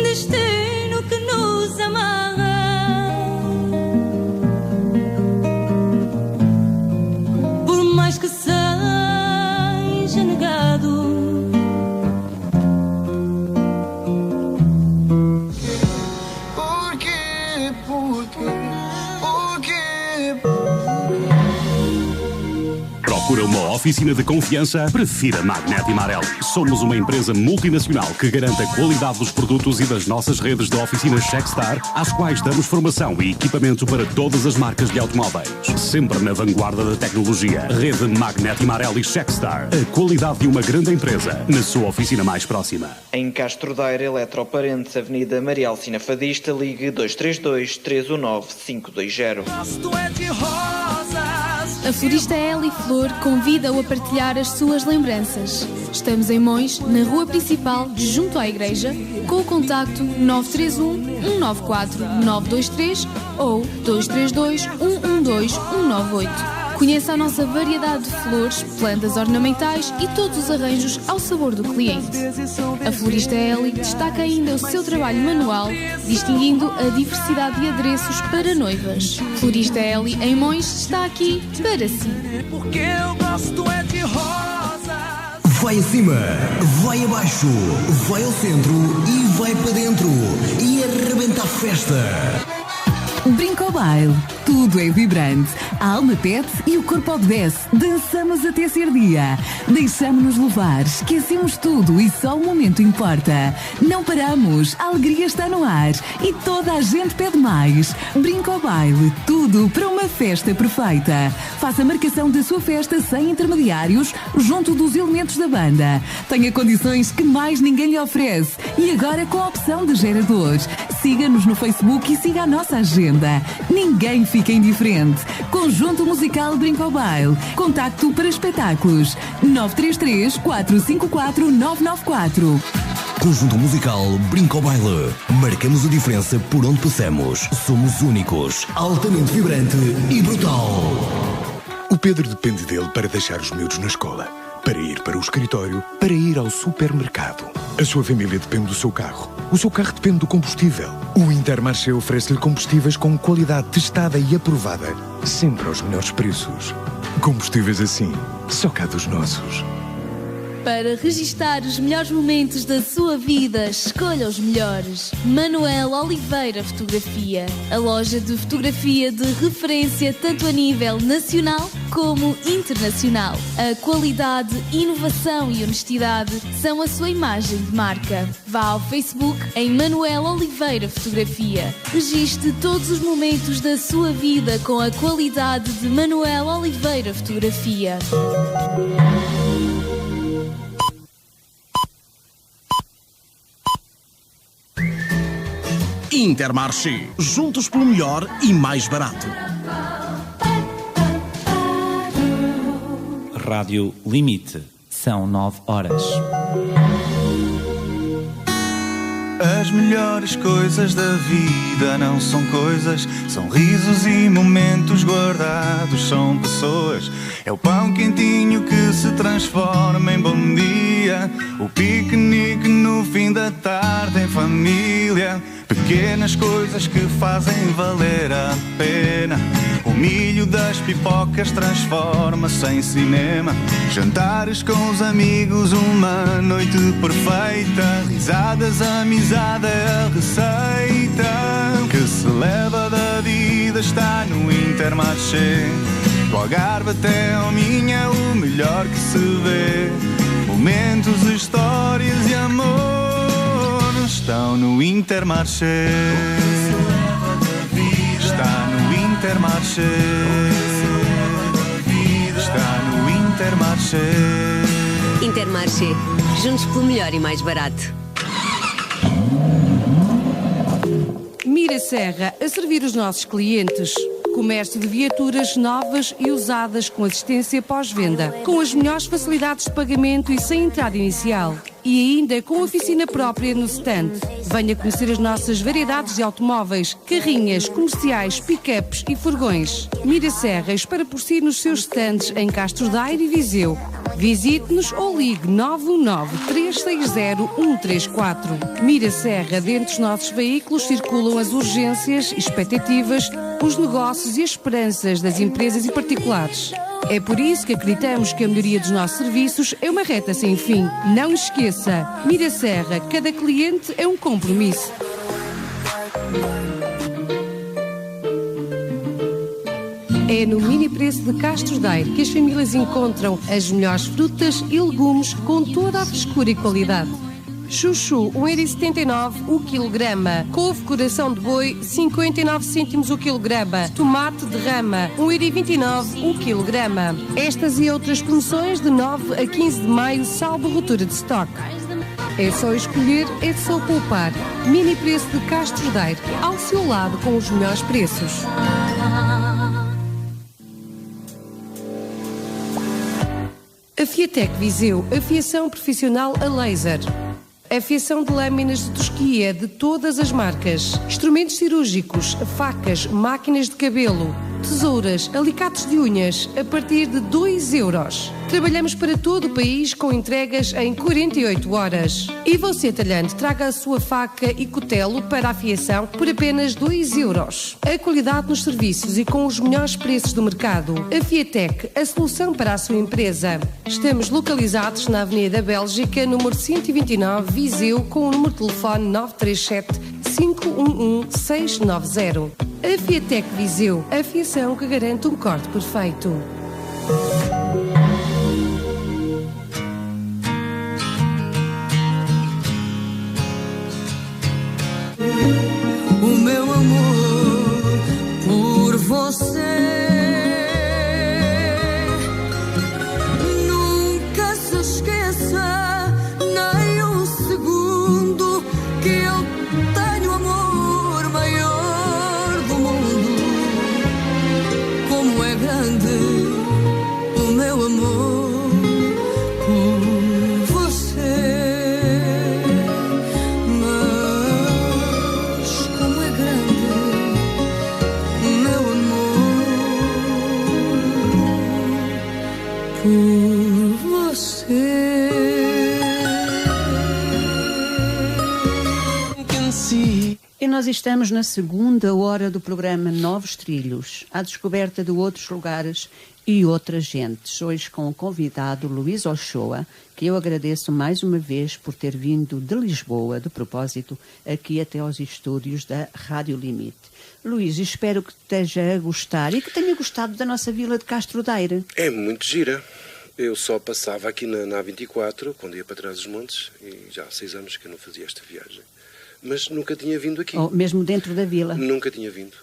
destino que nos amarra, por mais que seja negado. Procura uma oficina de confiança? Prefira Magnete e Marelli. Somos uma empresa multinacional que garante a qualidade dos produtos e das nossas redes de oficinas Checkstar, às quais damos formação e equipamento para todas as marcas de automóveis. Sempre na vanguarda da tecnologia. Rede Magnete e Marelli Checkstar. A qualidade de uma grande empresa na sua oficina mais próxima. Em Castro Daire, Eletroparentes, Avenida Maria Alcina Fadista, ligue 232-319-520. A florista Eli Flor convida-o a partilhar as suas lembranças. Estamos em Mões, na rua principal, junto à igreja, com o contacto 931-194-923 ou 232-112-198. Conheça a nossa variedade de flores, plantas ornamentais e todos os arranjos ao sabor do cliente. A florista Eli destaca ainda o seu trabalho manual, distinguindo a diversidade de adereços para noivas. Florista Eli em Mões está aqui para si. Porque eu gosto é de rosa. Vai acima, vai abaixo, vai ao centro e vai para dentro e arrebenta a festa. Brinco Baile, tudo é vibrante. A alma pede e o corpo obedece. Dançamos até ser dia. Deixamo-nos levar, esquecemos tudo e só o momento importa. Não paramos, a alegria está no ar e toda a gente pede mais. Brinco Baile, tudo para uma festa perfeita. Faça a marcação da sua festa sem intermediários, junto dos elementos da banda. Tenha condições que mais ninguém lhe oferece e agora com a opção de geradores. Siga-nos no Facebook e siga a nossa agenda. Ninguém fica indiferente. Conjunto Musical Brinco Baile. Contacto para espetáculos 933-454-994. Conjunto Musical Brinco Baile. Marcamos a diferença por onde passamos. Somos únicos, altamente vibrante e brutal. O Pedro depende dele para deixar os miúdos na escola, para ir para o escritório, para ir ao supermercado. A sua família depende do seu carro. O seu carro depende do combustível. O Intermarché oferece-lhe combustíveis com qualidade testada e aprovada, sempre aos melhores preços. Combustíveis assim, só cá dos nossos. Para registar os melhores momentos da sua vida, escolha os melhores. Manuel Oliveira Fotografia, a loja de fotografia de referência tanto a nível nacional como internacional. A qualidade, inovação e honestidade são a sua imagem de marca. Vá ao Facebook em Manuel Oliveira Fotografia. Registre todos os momentos da sua vida com a qualidade de Manuel Oliveira Fotografia. Intermarché, juntos pelo melhor e mais barato. Rádio Limite, são 9 horas. As melhores coisas da vida não são coisas, são risos e momentos guardados, são pessoas. É o pão quentinho que se transforma em bom dia, o piquenique no fim da tarde em família. Pequenas coisas que fazem valer a pena. O milho das pipocas transforma-se em cinema. Jantares com os amigos, uma noite perfeita. Risadas, amizade é a receita que se leva da vida, está no Intermarché. Do Algarve até ao Minho é o melhor que se vê. Momentos, histórias e amor estão no Intermarché. Está no Intermarché. Está no Intermarché. Intermarché, juntos pelo melhor e mais barato. Mira Serra, a servir os nossos clientes. Comércio de viaturas novas e usadas com assistência pós-venda, com as melhores facilidades de pagamento e sem entrada inicial. E ainda com oficina própria no stand. Venha conhecer as nossas variedades de automóveis, carrinhas, comerciais, pick-ups e furgões. Mira Serra espera por si nos seus stands em Castro Daire e Viseu. Visite-nos ou ligue 919-360-134. Mira Serra, dentro dos nossos veículos circulam as urgências, expectativas, os negócios e as esperanças das empresas e particulares. É por isso que acreditamos que a melhoria dos nossos serviços é uma reta sem fim. Não esqueça, Mira Serra, cada cliente é um compromisso. É no mini preço de Castro Daire que as famílias encontram as melhores frutas e legumes com toda a frescura e qualidade. Chuchu, 1,79€ o quilograma. Couve coração de boi, 59 cêntimos o quilograma. Tomate de rama, 1,29€ o quilograma. Estas e outras promoções de 9 a 15 de maio, salvo ruptura de estoque. É só escolher, é só poupar. Mini preço de Castro Daire, ao seu lado com os melhores preços. A Fiatec Viseu, afiação profissional a laser. Afiação de lâminas de tosquia de todas as marcas. Instrumentos cirúrgicos, facas, máquinas de cabelo, tesouras, alicates de unhas, a partir de 2€. Trabalhamos para todo o país com entregas em 48 horas. E você, talhante, traga a sua faca e cutelo para a afiação por apenas 2€. A qualidade nos serviços e com os melhores preços do mercado. A Fiatec, a solução para a sua empresa. Estamos localizados na Avenida Bélgica, número 129, Viseu, com o número de telefone 937 511 690. A Fiatec Viseu, a afiação que garante um corte perfeito. O meu amor por você nunca se esqueça nem um segundo que eu tenho o amor maior do mundo. Como é grande o meu amor por você. E nós estamos na segunda hora do programa Novos Trilhos, à descoberta de outros lugares e outras gentes. Hoje com o convidado Luís Ochoa, que eu agradeço mais uma vez por ter vindo de Lisboa, de propósito, aqui até aos estúdios da Rádio Limite. Luís, espero que esteja a gostar e que tenha gostado da nossa vila de Castro Daire. É muito gira. Eu só passava aqui na A24, quando ia para trás dos montes, e já há 6 anos que eu não fazia esta viagem. Mas nunca tinha vindo aqui. Oh, mesmo dentro da vila? Nunca tinha vindo.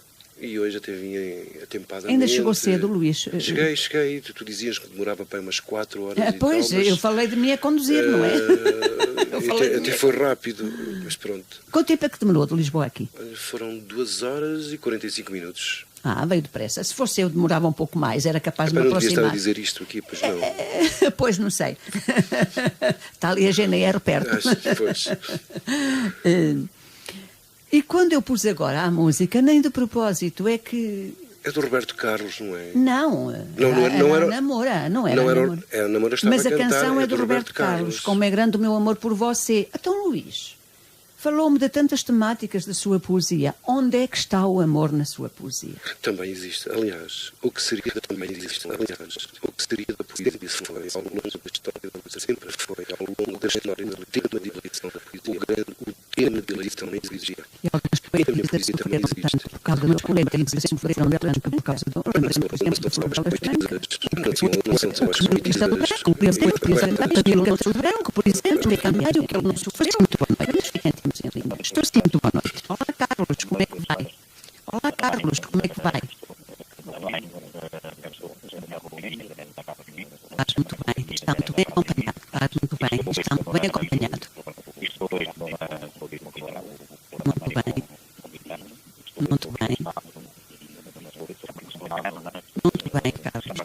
E hoje até vim atempadamente. Ainda chegou cedo, Luís? Cheguei. Tu dizias que demorava para umas 4 horas pois, e tal, mas, eu falei de mim a conduzir, não é? Até foi rápido, mas pronto. Quanto tempo é que demorou de Lisboa aqui? Foram 2 horas e 45 minutos. Ah, veio depressa. Se fosse eu, demorava um pouco mais. Era capaz de me aproximar. Não devia aproximar. estar a dizer isto aqui, pois não. Pois, não sei. Está ali a GNR perto. Pois. E quando eu pus agora a música, nem de propósito, é que... É do Roberto Carlos, não é? Não era Namora, não era Namora. Era Namora, estava mas a cantar, canção é do Roberto Carlos, Como é grande o meu amor por você. Então, Luís, falou-me de tantas temáticas da sua poesia. Onde é que está o amor na sua poesia? Também existe. Aliás, o que seria também existe. Aliás, o que seria da poesia foi, ao longo da história da poesia, sempre foi, ao longo da história do tema de eleição da poesia. O tema de eleição também existia. E algumas poesias sofreram tanto por causa das polêmicas, sofreram tanto por causa do... Por exemplo, cambiário que ele não sofreu. Muito boa noite. Estou sim, muito boa noite. Olá, Carlos, como é que vai? Olá, Carlos, como é que vai? Estás muito bem, está muito bem acompanhado. Estás muito bem, está muito bem acompanhado. Muito bem. Muito bem. Muito bem, Carlos.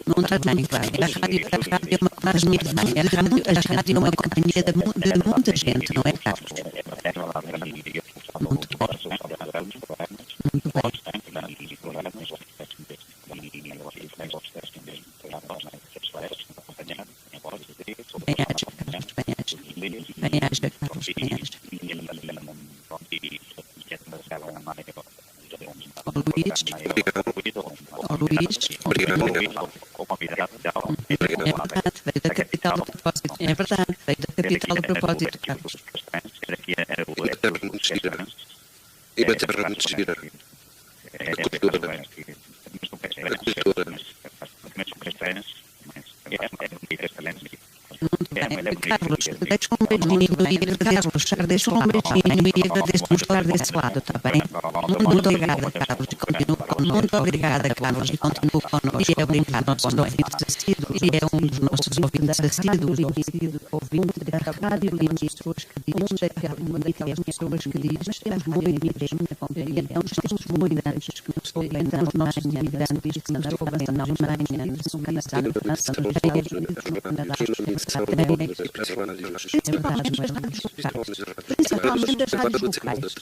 Não está bem, vai. A rádio é uma companhia de bem. A rádio é uma companhia de muita gente, não é, Carlos? Muito bom. Muito bom. Bem-aja, Carlos, bem-aja. Luís. Veio da capital do propósito. É verdade, veio da capital do propósito, Carlos. E uma terra muito gira. Carlos, deixa um beijinho e agradeço-nos estar desse lado, está bem? Muito obrigada, Carlos, e continuo connosco. Muito obrigada, Carlos, e continuo connosco. E é um dos nossos ouvintes assíduos, e é um dos nossos ouvintes assíduos, ouvinte da rádio, e uma daquelas pessoas que diz, mas temos muitas, muita companhia, temos muitas que nos orientam os nossos imigrantes, que nos avançam na Alemanha, na Suíça, na França, no Japão, no Canadá, principalmente das rádios locais.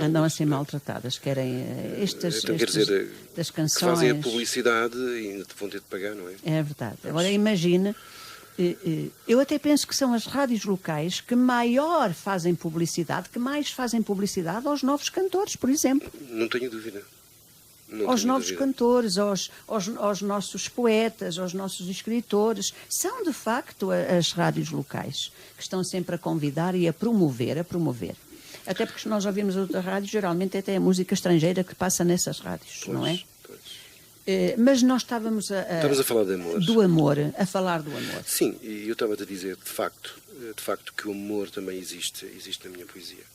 Andam a ser maltratadas, querem estas das canções. Fazem a publicidade e ainda vão ter de pagar, não é? É verdade. Agora imagina, eu até penso que são as rádios locais que maior fazem publicidade, que mais fazem publicidade aos novos cantores, por exemplo. Não tenho dúvida. Aos novos cantores, aos nossos poetas, aos nossos escritores. São, de facto, as rádios locais que estão sempre a convidar e a promover. Até porque se nós ouvimos outra rádio, geralmente até é música estrangeira que passa nessas rádios, não é? Mas nós estávamos a falar de amor. Do amor, a falar do amor. Sim, e eu estava a dizer, de facto, que o amor também existe na minha poesia.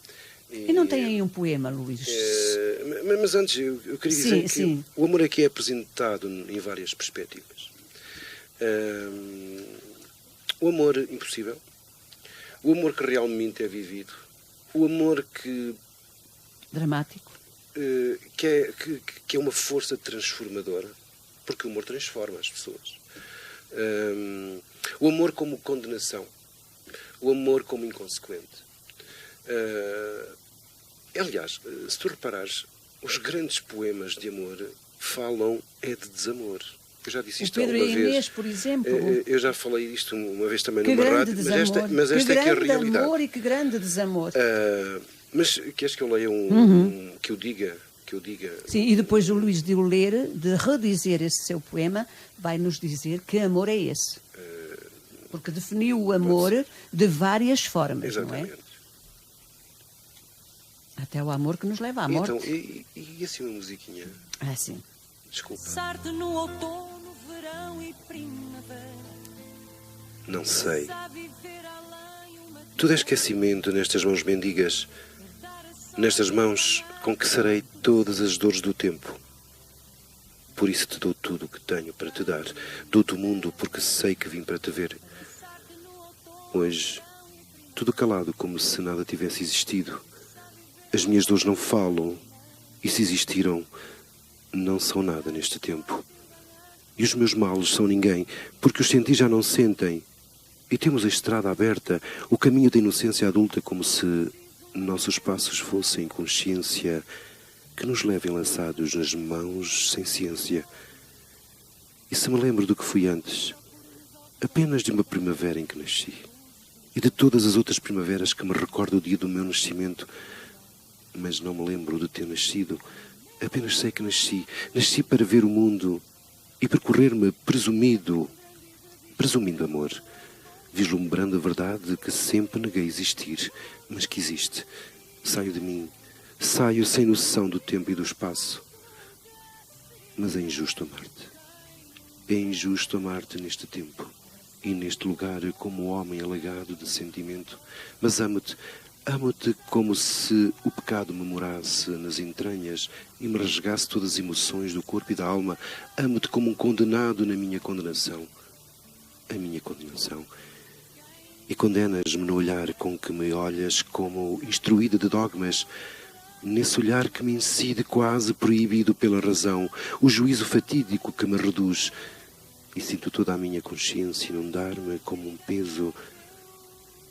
E não tem aí um poema, Luís? Mas antes, eu queria dizer que o amor aqui é apresentado em várias perspectivas. O amor impossível, o amor que realmente é vivido, o amor que... dramático. Que é uma força transformadora, porque o amor transforma as pessoas. O amor como condenação, o amor como inconsequente. Aliás, se tu reparares, os grandes poemas de amor falam de desamor. Eu já disse isto alguma vez. Pedro e Inês, por exemplo. Eu já falei isto uma vez também numa rádio, mas esta é que é a realidade. Que grande amor e que grande desamor. Mas queres que eu leia que eu diga? Sim, e depois o Luís de o ler, de redizer esse seu poema, vai nos dizer que amor é esse. Porque definiu o amor de várias formas, exatamente. Não é? Até o amor que nos leva à morte. Então, e assim uma musiquinha? Sim. Desculpa. Passar-te no outono, verão e primavera. Não sei. Tudo é esquecimento nestas mãos mendigas, nestas mãos com que sarei todas as dores do tempo. Por isso te dou tudo o que tenho para te dar. Dou-te o mundo porque sei que vim para te ver. Hoje, tudo calado como se nada tivesse existido. As minhas dores não falam, e se existiram, não são nada neste tempo. E os meus males são ninguém, porque os senti já não sentem. E temos a estrada aberta, o caminho da inocência adulta, como se nossos passos fossem consciência que nos levem lançados nas mãos sem ciência. E se me lembro do que fui antes, apenas de uma primavera em que nasci, e de todas as outras primaveras que me recordo o dia do meu nascimento, mas não me lembro de ter nascido, apenas sei que nasci para ver o mundo e percorrer-me presumindo amor, vislumbrando a verdade que sempre neguei existir, mas que existe. Saio de mim, saio sem noção do tempo e do espaço, mas é injusto amar-te. É injusto amar-te neste tempo e neste lugar como homem alagado de sentimento, mas amo-te como se o pecado me morasse nas entranhas e me rasgasse todas as emoções do corpo e da alma. Amo-te como um condenado na minha condenação. A minha condenação. E condenas-me no olhar com que me olhas como instruída de dogmas, nesse olhar que me incide quase proibido pela razão, o juízo fatídico que me reduz. E sinto toda a minha consciência inundar-me como um peso,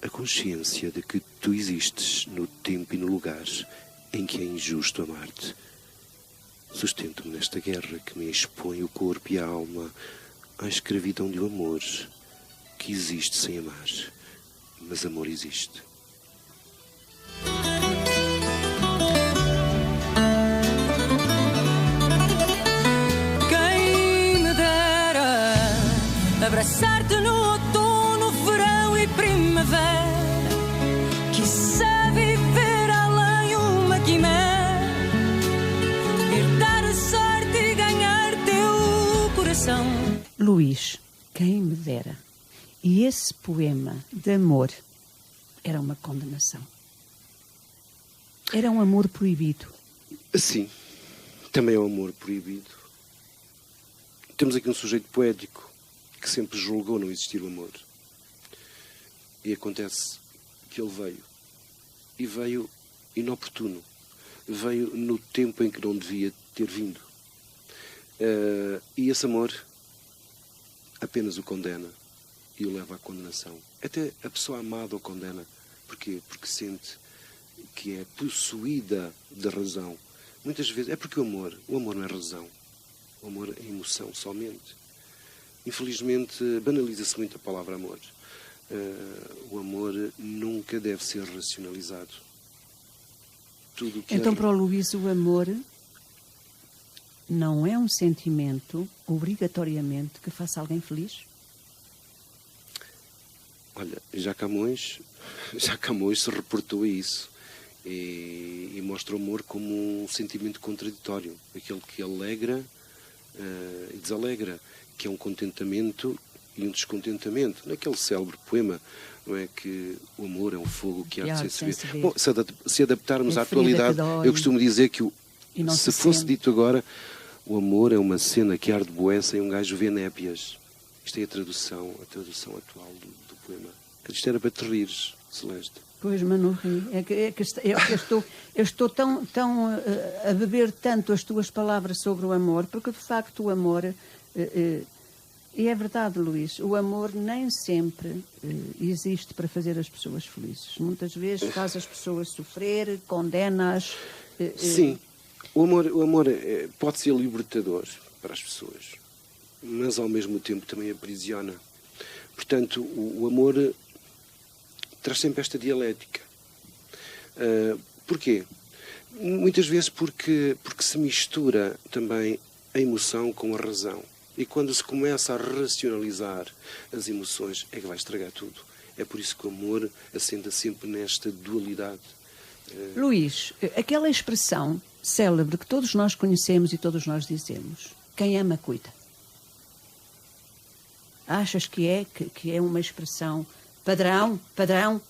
a consciência de que tu existes no tempo e no lugar em que é injusto amar-te. Sustento-me nesta guerra que me expõe o corpo e a alma à escravidão de um amor que existe sem amar, mas amor existe. Quem me dera abraçar-te no outono, verão e primavera. Quizá viver além uma quimera, herdar a sorte e ganhar Luís, quem me dera. E esse poema de amor era uma condenação. Era um amor proibido. Sim, também é um amor proibido. Temos aqui um sujeito poético que sempre julgou não existir o amor. E acontece que ele veio. E veio inoportuno. Veio no tempo em que não devia ter vindo. E esse amor apenas o condena e o leva à condenação. Até a pessoa amada o condena. Porquê? Porque sente que é possuída de razão. Muitas vezes é porque o amor não é razão. O amor é emoção somente. Infelizmente banaliza-se muito a palavra amor. O amor nunca deve ser racionalizado. Tudo que então, para o Luís, o amor não é um sentimento, obrigatoriamente, que faça alguém feliz? Olha, já Camões se reportou a isso e mostra o amor como um sentimento contraditório, aquele que alegra e desalegra, que é um contentamento e um descontentamento. Naquele célebre poema, não é, que o amor é um fogo que há de ser se ver. Bom, se adaptarmos à atualidade, eu costumo dizer que se fosse dito agora, o amor é uma cena que arde bueça e um gajo vê népias. Isto é a tradução atual do poema. Isto era para te rires, Celeste. Pois, mas não ri. Eu estou tão a beber tanto as tuas palavras sobre o amor, porque de facto o amor, e é verdade, Luís, o amor nem sempre existe para fazer as pessoas felizes. Muitas vezes faz as pessoas sofrer, condena-as. Sim, o amor pode ser libertador para as pessoas, mas ao mesmo tempo também aprisiona. Portanto, o amor traz sempre esta dialética. Porquê? Muitas vezes porque se mistura também a emoção com a razão. E quando se começa a racionalizar as emoções, é que vai estragar tudo. É por isso que o amor assenta sempre nesta dualidade. Luís, aquela expressão célebre que todos nós conhecemos e todos nós dizemos, quem ama cuida. Achas que é uma expressão padrão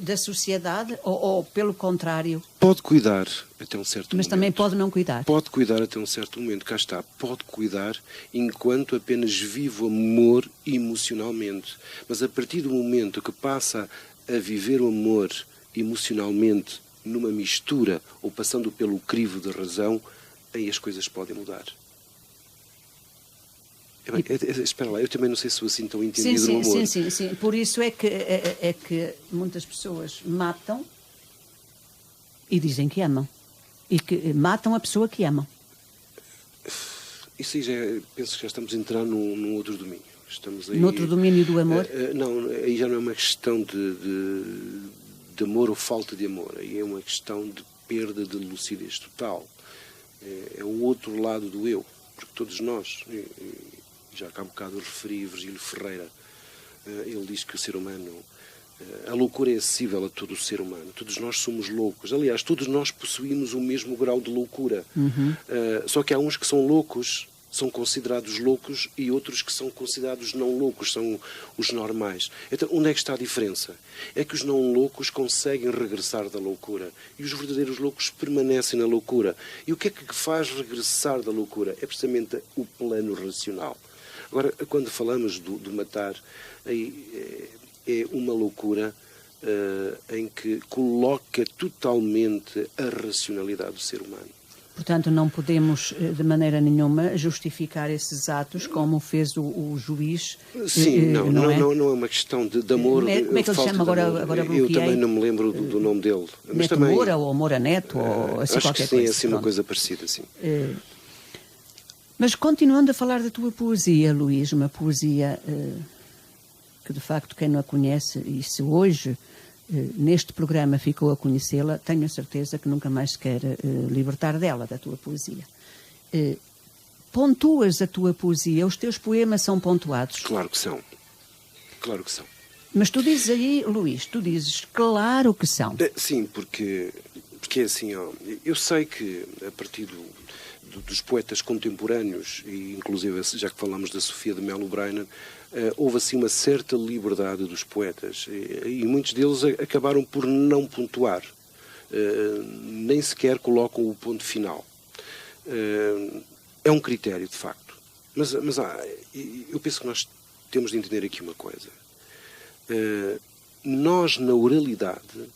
da sociedade ou pelo contrário? Pode cuidar até um certo momento. Mas também pode não cuidar. Pode cuidar até um certo momento, cá está. Pode cuidar enquanto apenas vive o amor emocionalmente. Mas a partir do momento que passa a viver o amor emocionalmente numa mistura ou passando pelo crivo da razão, aí as coisas podem mudar. Espera lá, eu também não sei se sou assim tão entendido no amor. Sim. Por isso é que muitas pessoas matam e dizem que amam. E que matam a pessoa que amam. Isso aí penso que já estamos a entrar num outro domínio. Estamos aí, no outro domínio do amor? Não, aí já não é uma questão de amor ou falta de amor. Aí é uma questão de perda de lucidez total. É o outro lado do eu. Porque todos nós... Já há um bocado referi Virgílio Ferreira, ele diz que o ser humano, a loucura é acessível a todo o ser humano, todos nós somos loucos, aliás, todos nós possuímos o mesmo grau de loucura, só que há uns que são loucos, são considerados loucos, e outros que são considerados não loucos, são os normais. Então, onde é que está a diferença? É que os não loucos conseguem regressar da loucura, e os verdadeiros loucos permanecem na loucura. E o que é que faz regressar da loucura? É precisamente o plano racional. Agora, quando falamos do matar, aí é uma loucura em que coloca totalmente a racionalidade do ser humano. Portanto, não podemos, de maneira nenhuma, justificar esses atos como fez o juiz. Sim, não é uma questão de amor. Como é que ele chama agora bloqueei? Eu também não me lembro do nome dele. Mas Neto também, Moura ou Moura Neto, ou assim acho qualquer que sim, coisa. Assim, uma coisa parecida, sim. Mas continuando a falar da tua poesia, Luís, uma poesia que de facto quem não a conhece, e se hoje neste programa ficou a conhecê-la, tenho a certeza que nunca mais se quer libertar dela, da tua poesia. Pontuas a tua poesia, os teus poemas são pontuados? Claro que são. Claro que são. Mas tu dizes aí, Luís, tu dizes claro que são. Sim, porque é assim, eu sei que a partir dos poetas contemporâneos, e inclusive já que falamos da Sofia de Mello Breyner, houve assim uma certa liberdade dos poetas, e muitos deles acabaram por não pontuar, nem sequer colocam o ponto final. É um critério, de facto. Mas eu penso que nós temos de entender aqui uma coisa. Nós, na oralidade,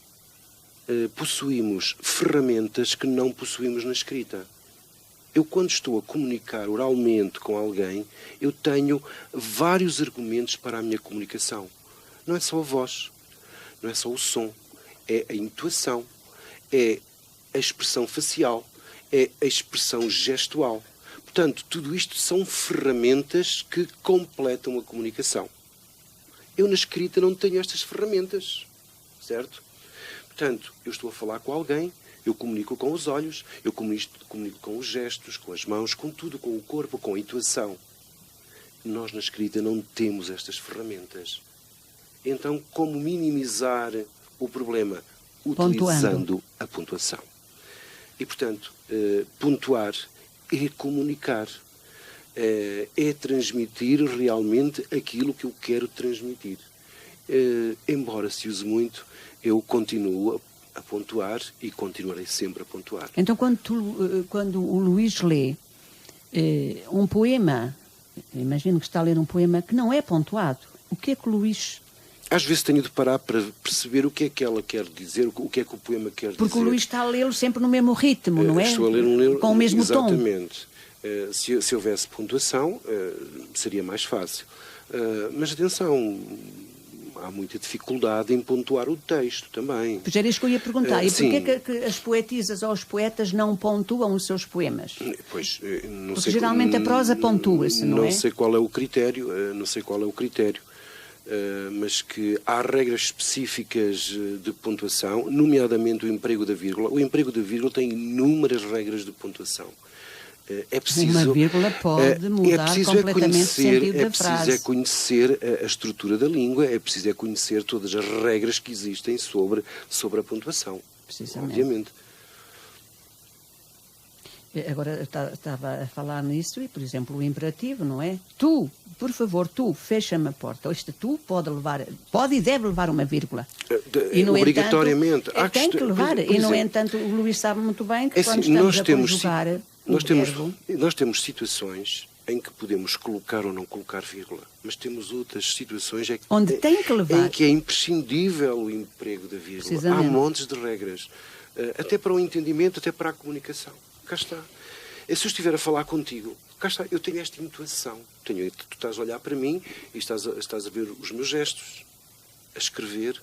possuímos ferramentas que não possuímos na escrita. Eu, quando estou a comunicar oralmente com alguém, eu tenho vários argumentos para a minha comunicação. Não é só a voz, não é só o som, é a intuação, é a expressão facial, é a expressão gestual. Portanto, tudo isto são ferramentas que completam a comunicação. Eu, na escrita, não tenho estas ferramentas, certo? Portanto, eu estou a falar com alguém, eu comunico com os olhos, eu comunico com os gestos, com as mãos, com tudo, com o corpo, com a intuação. Nós, na escrita, não temos estas ferramentas. Então, como minimizar o problema? Utilizando a pontuação. E, portanto, pontuar é comunicar, é transmitir realmente aquilo que eu quero transmitir. Embora se use muito, eu continuo a pontuar e continuarei sempre a pontuar. Então, quando o Luís lê um poema, imagino que está a ler um poema que não é pontuado, o que é que o Luís... Às vezes tenho de parar para perceber o que é que ela quer dizer, o que é que o poema quer dizer. Porque o Luís está a lê-lo sempre no mesmo ritmo, não é? Estou a ler um livro com o mesmo tom. Exatamente. Se houvesse pontuação, seria mais fácil. Mas atenção, há muita dificuldade em pontuar o texto também. Pois era isso que eu ia perguntar. E porquê que as poetisas ou os poetas não pontuam os seus poemas? Pois, não Porque sei, geralmente a prosa pontua-se, não é? Não sei qual é o critério, mas que há regras específicas de pontuação, nomeadamente o emprego da vírgula. O emprego da vírgula tem inúmeras regras de pontuação. É preciso, uma vírgula pode mudar completamente o sentido da frase. É preciso conhecer a estrutura da língua, é preciso conhecer todas as regras que existem sobre a pontuação. Precisamente. Obviamente. Agora estava a falar nisso e, por exemplo, o imperativo, não é? Tu, por favor, tu, fecha-me a porta. Este tu pode e deve levar uma vírgula. E, obrigatoriamente. Entanto, tem que levar. E, no entanto, o Luís sabe muito bem que quando estamos a conjugar nós temos situações em que podemos colocar ou não colocar vírgula, mas temos outras situações onde tem que levar, em que é imprescindível o emprego da vírgula. Há montes de regras, até para o entendimento, até para a comunicação. Cá está. Se eu estiver a falar contigo, cá está, eu tenho esta intuação. Tu estás a olhar para mim e estás a ver os meus gestos. A escrever,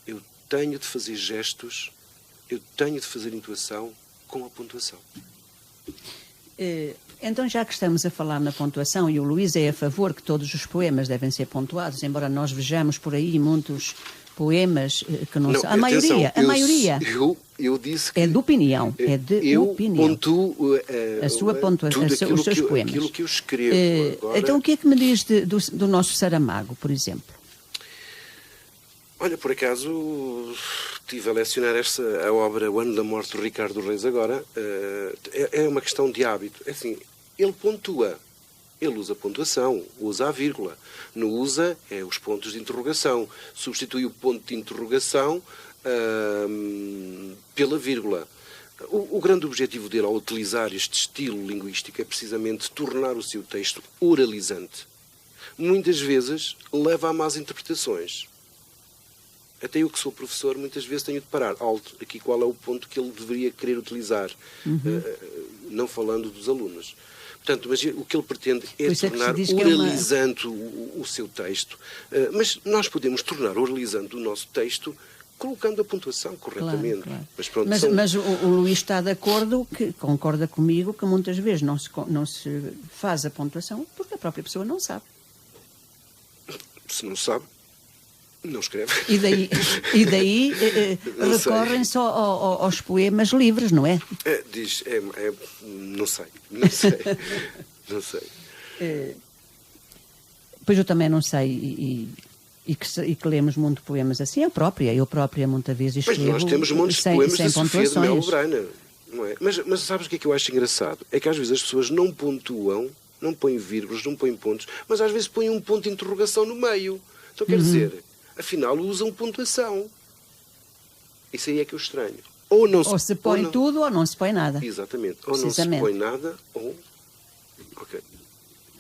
eu tenho de fazer gestos, eu tenho de fazer intuação com a pontuação. Então, já que estamos a falar na pontuação, e o Luís é a favor que todos os poemas devem ser pontuados, embora nós vejamos por aí muitos poemas que não são. A maioria. Eu disse que é de opinião. Eu pontuo a sua pontuação, os seus poemas. Aquilo que eu escrevo. Agora... Então, o que é que me diz do nosso Saramago, por exemplo? Olha, por acaso estive a lecionar a obra O Ano da Morte do Ricardo Reis agora. É uma questão de hábito. É assim, ele pontua. Ele usa pontuação, usa a vírgula. Não usa os pontos de interrogação. Substitui o ponto de interrogação pela vírgula. O grande objetivo dele ao utilizar este estilo linguístico é precisamente tornar o seu texto oralizante. Muitas vezes leva a más interpretações. Até eu que sou professor, muitas vezes tenho de parar alto. Aqui qual é o ponto que ele deveria querer utilizar, não falando dos alunos. Portanto, mas o que ele pretende é tornar oralizante o seu texto. Mas nós podemos tornar oralizante o nosso texto colocando a pontuação corretamente. Claro. Mas, pronto, mas o Luís está de acordo, concorda comigo, que muitas vezes não se faz a pontuação porque a própria pessoa não sabe. Se não sabe, não escreve. E daí recorrem só aos poemas livres, não é? Não sei. Pois eu também não sei, e que lemos muito poemas assim, eu própria muitas vezes escrevo. Mas nós temos montes de poemas da Sofia de Mello Breyner. Não é? Mas sabes o que é que eu acho engraçado? É que às vezes as pessoas não pontuam, não põem vírgulas, não põem pontos, mas às vezes põem um ponto de interrogação no meio. Então quer dizer, afinal usam pontuação. Isso aí é que eu estranho. Ou se põe tudo ou não se põe nada. Exatamente. Ou não se põe nada ou... Ok.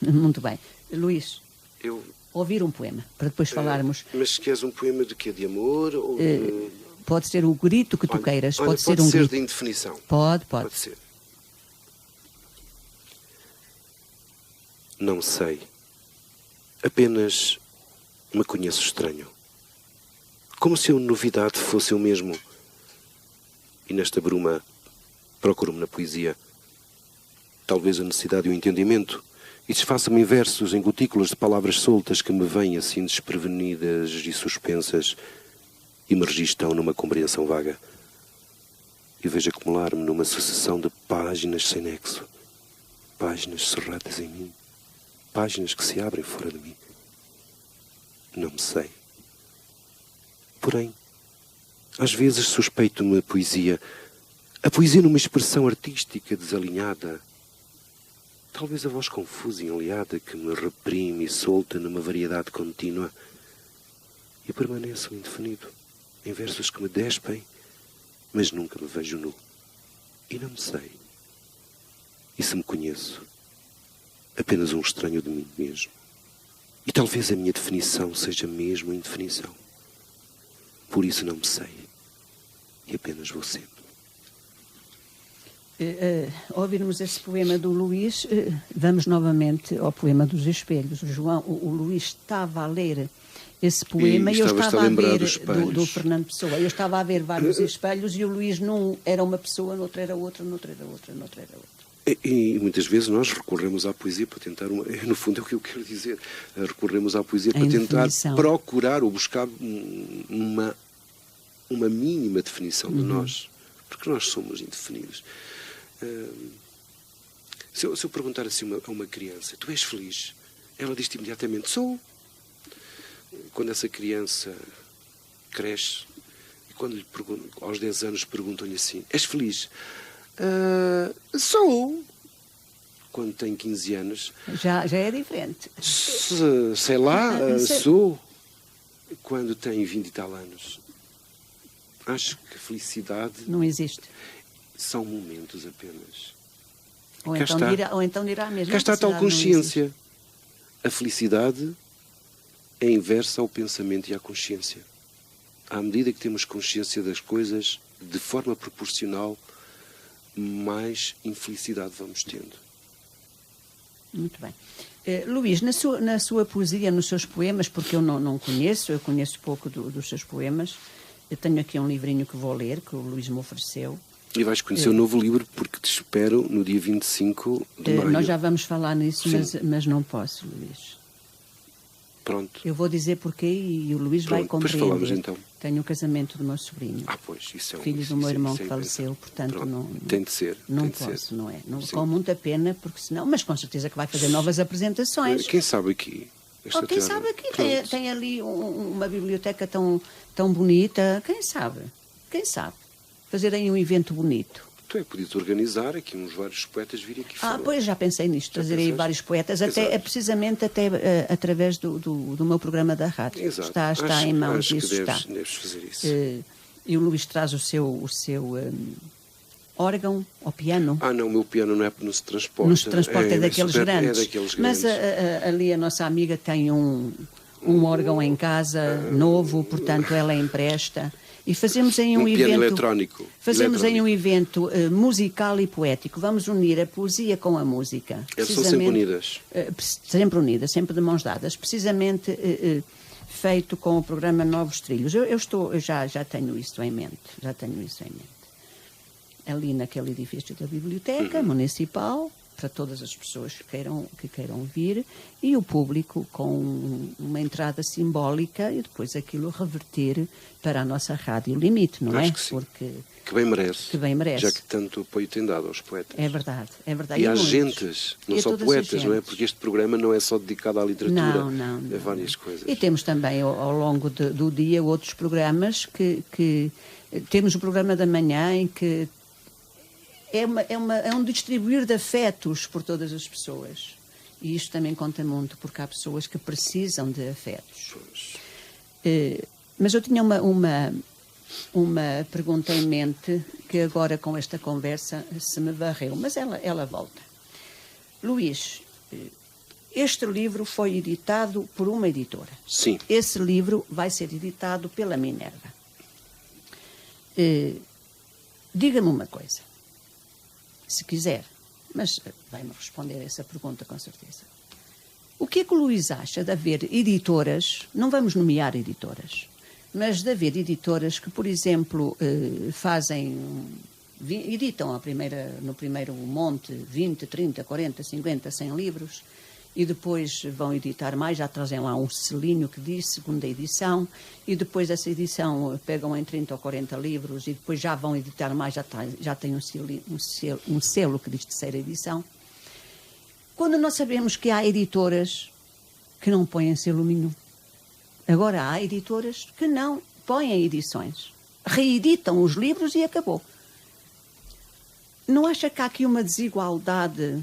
Muito bem. Luís, eu... ouvir um poema, para depois falarmos. Mas queres um poema de quê? De amor? Ou de... Pode ser o grito que tu queiras. Pode ser um grito. De indefinição. Pode. Pode ser. Não sei. Apenas me conheço estranho. Como se a novidade fosse eu mesmo. E nesta bruma procuro-me na poesia. Talvez a necessidade e o entendimento. E desfaça-me em versos, em gotículas de palavras soltas que me vêm assim desprevenidas e suspensas e me registram numa compreensão vaga. E vejo acumular-me numa sucessão de páginas sem nexo. Páginas cerradas em mim. Páginas que se abrem fora de mim. Não me sei. Porém, às vezes suspeito-me a poesia numa expressão artística desalinhada. Talvez a voz confusa e enleada que me reprime e solta numa variedade contínua. E permaneço indefinido em versos que me despem, mas nunca me vejo nu. E não me sei. E se me conheço, apenas um estranho de mim mesmo. E talvez a minha definição seja mesmo a indefinição. Por isso não me sei. E apenas vou sendo. Ouvirmos esse poema do Luís, vamos novamente ao poema dos espelhos. O Luís estava a ler esse poema e eu estava a ver do Fernando Pessoa. Eu estava a ver vários espelhos e o Luís não era uma pessoa, noutra era outra, noutra era outra, noutra era outra. E muitas vezes nós recorremos à poesia para tentar, no fundo é o que eu quero dizer, recorremos à poesia para tentar procurar ou buscar uma mínima definição de nós, porque nós somos indefinidos. Se eu perguntar assim a uma criança, tu és feliz? Ela diz-te imediatamente, sou. Quando essa criança cresce, e quando aos 10 anos perguntam-lhe assim, és feliz? Sou. Quando tem 15 anos... Já é diferente. Sei lá, sou. Quando tem 20 e tal anos. Acho que a felicidade... Não existe. São momentos apenas. Ou então dirá mesmo. Cá está a tal consciência. A felicidade é inversa ao pensamento e à consciência. À medida que temos consciência das coisas, de forma proporcional, mais infelicidade vamos tendo. Muito bem. Luís, na sua poesia, nos seus poemas, porque eu não conheço, eu conheço pouco dos seus poemas, eu tenho aqui um livrinho que vou ler, que o Luís me ofereceu. E vais conhecer o novo livro, porque te espero no dia 25 de maio. Nós já vamos falar nisso, mas não posso, Luís. Pronto. Eu vou dizer porquê e o Luís vai compreender. Depois falamos, então. Tenho o casamento do meu sobrinho. Pois, isso é filho do meu irmão que faleceu, portanto não... Tem de ser. Não posso, não é? Com muita pena, porque senão... Mas com certeza que vai fazer novas apresentações. Quem sabe aqui? Quem sabe aqui? Tem ali uma biblioteca tão bonita. Quem sabe? Quem sabe? Fazer aí um evento bonito. Tu podias organizar aqui uns vários poetas virem aqui falar. Pois, já pensei nisto, trazer aí vários poetas, precisamente através do meu programa da rádio. Exato. Está em mãos, isso está. Deves fazer isso. E o Luís traz o seu órgão ou piano. Não, o meu piano não se transporta. Não se transporta, é daqueles grandes. É daqueles grandes. Mas ali a nossa amiga tem um órgão em casa, novo, portanto ela empresta. E fazemos em um evento eletrónico. Fazemos em um evento musical e poético. Vamos unir a poesia com a música. São sempre unidas. Sempre unidas, sempre de mãos dadas. Precisamente feito com o programa Novos Trilhos. Eu já tenho isso em mente. Ali naquele edifício da Biblioteca Municipal, para todas as pessoas que queiram vir, e o público com uma entrada simbólica e depois aquilo reverter para a nossa Rádio Limite, não Acho é? Que sim. Que bem merece. Já que tanto apoio tem dado aos poetas. É verdade. E às gentes, não só poetas, não é? Porque este programa não é só dedicado à literatura. Não. É várias coisas. E temos também ao longo do dia outros programas que temos o programa da manhã em que é um distribuir de afetos por todas as pessoas. E isto também conta muito, porque há pessoas que precisam de afetos. Mas eu tinha uma pergunta em mente que agora com esta conversa se me varreu, mas ela volta. Luís, este livro foi editado por uma editora. Sim. Esse livro vai ser editado pela Minerva. Diga-me uma coisa, se quiser, mas vai-me responder essa pergunta com certeza. O que é que o Luís acha de haver editoras, não vamos nomear editoras, mas de haver editoras que, por exemplo, editam no primeiro monte 20, 30, 40, 50, 100 livros e depois vão editar mais, já trazem lá um selinho que diz segunda edição e depois dessa edição pegam em 30 ou 40 livros e depois já vão editar mais, já tem um selo que diz terceira edição. Quando nós sabemos que há editoras que não põem selo nenhum. Agora há editoras que não põem edições. Reeditam os livros e acabou. Não acha que há aqui uma desigualdade?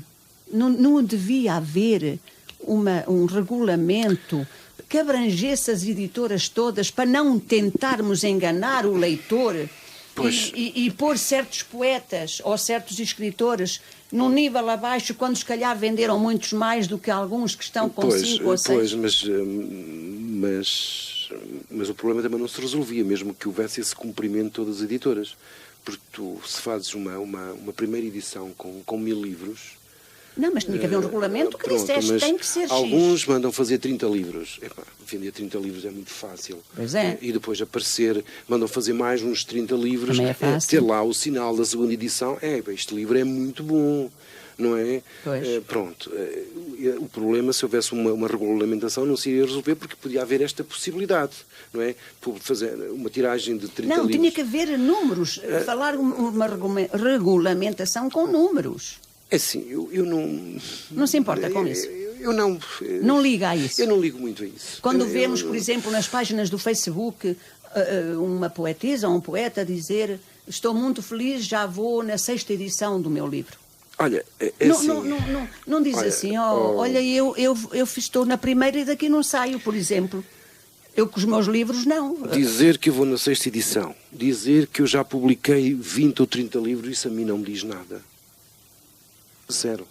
Não devia haver um regulamento que abrangesse as editoras todas para não tentarmos enganar o leitor e pôr certos poetas ou certos escritores num nível abaixo quando se calhar venderam muitos mais do que alguns que estão com 5 ou 6? Mas o problema também não se resolvia, mesmo que houvesse esse cumprimento de todas as editoras. Porque tu, se fazes uma primeira edição com 1000 livros... Não, mas tinha que haver um regulamento que disseste, tem que ser X. Alguns mandam fazer 30 livros. Vender 30 livros é muito fácil. Pois é. E depois mandam fazer mais uns 30 livros. Também é fácil. Ter lá o sinal da segunda edição. Este livro é muito bom, não é? Pois. Pronto. O problema, se houvesse uma regulamentação, não se iria resolver, porque podia haver esta possibilidade, não é? Por fazer uma tiragem de 30 livros. Não, tinha que haver números. Falar uma regulamentação com números. É assim, eu não... Não se importa com isso? Eu não... Não liga a isso? Eu não ligo muito a isso. Quando vemos, por exemplo, nas páginas do Facebook, uma poetisa ou um poeta dizer: estou muito feliz, já vou na 6ª edição do meu livro. Olha, não diz assim, olha, eu estou na primeira e daqui não saio, por exemplo. Eu com os meus livros, não. Dizer que eu vou na 6ª edição, dizer que eu já publiquei 20 ou 30 livros, isso a mim não me diz nada. Zero.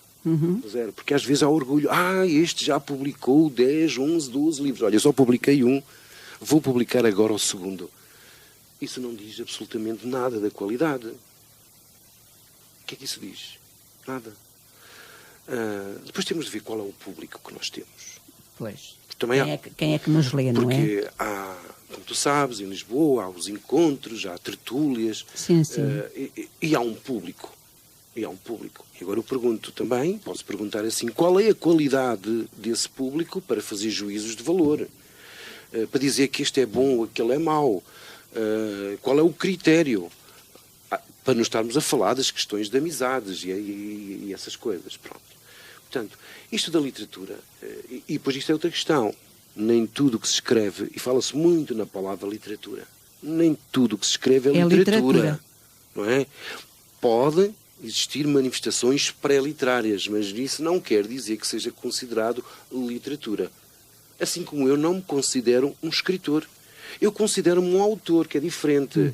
Zero. Porque às vezes há orgulho. Este já publicou 10, 11, 12 livros. Olha, eu só publiquei um, vou publicar agora o segundo. Isso não diz absolutamente nada da qualidade. O que é que isso diz? Nada. Depois temos de ver qual é o público que nós temos. Pois. Também quem é que nos lê, não é? Porque há, como tu sabes, em Lisboa há os encontros, há tertúlias. Sim. E há um público. E agora eu pergunto também, posso perguntar assim, qual é a qualidade desse público para fazer juízos de valor? Para dizer que este é bom ou aquele é mau? Qual é o critério? Para não estarmos a falar das questões de amizades e essas coisas. Pronto. Portanto, isto da literatura, e depois isto é outra questão, nem tudo o que se escreve, e fala-se muito na palavra literatura, nem tudo o que se escreve é literatura. Não é? Pode existir manifestações pré-literárias, mas isso não quer dizer que seja considerado literatura. Assim como eu não me considero um escritor. Eu considero-me um autor, que é diferente.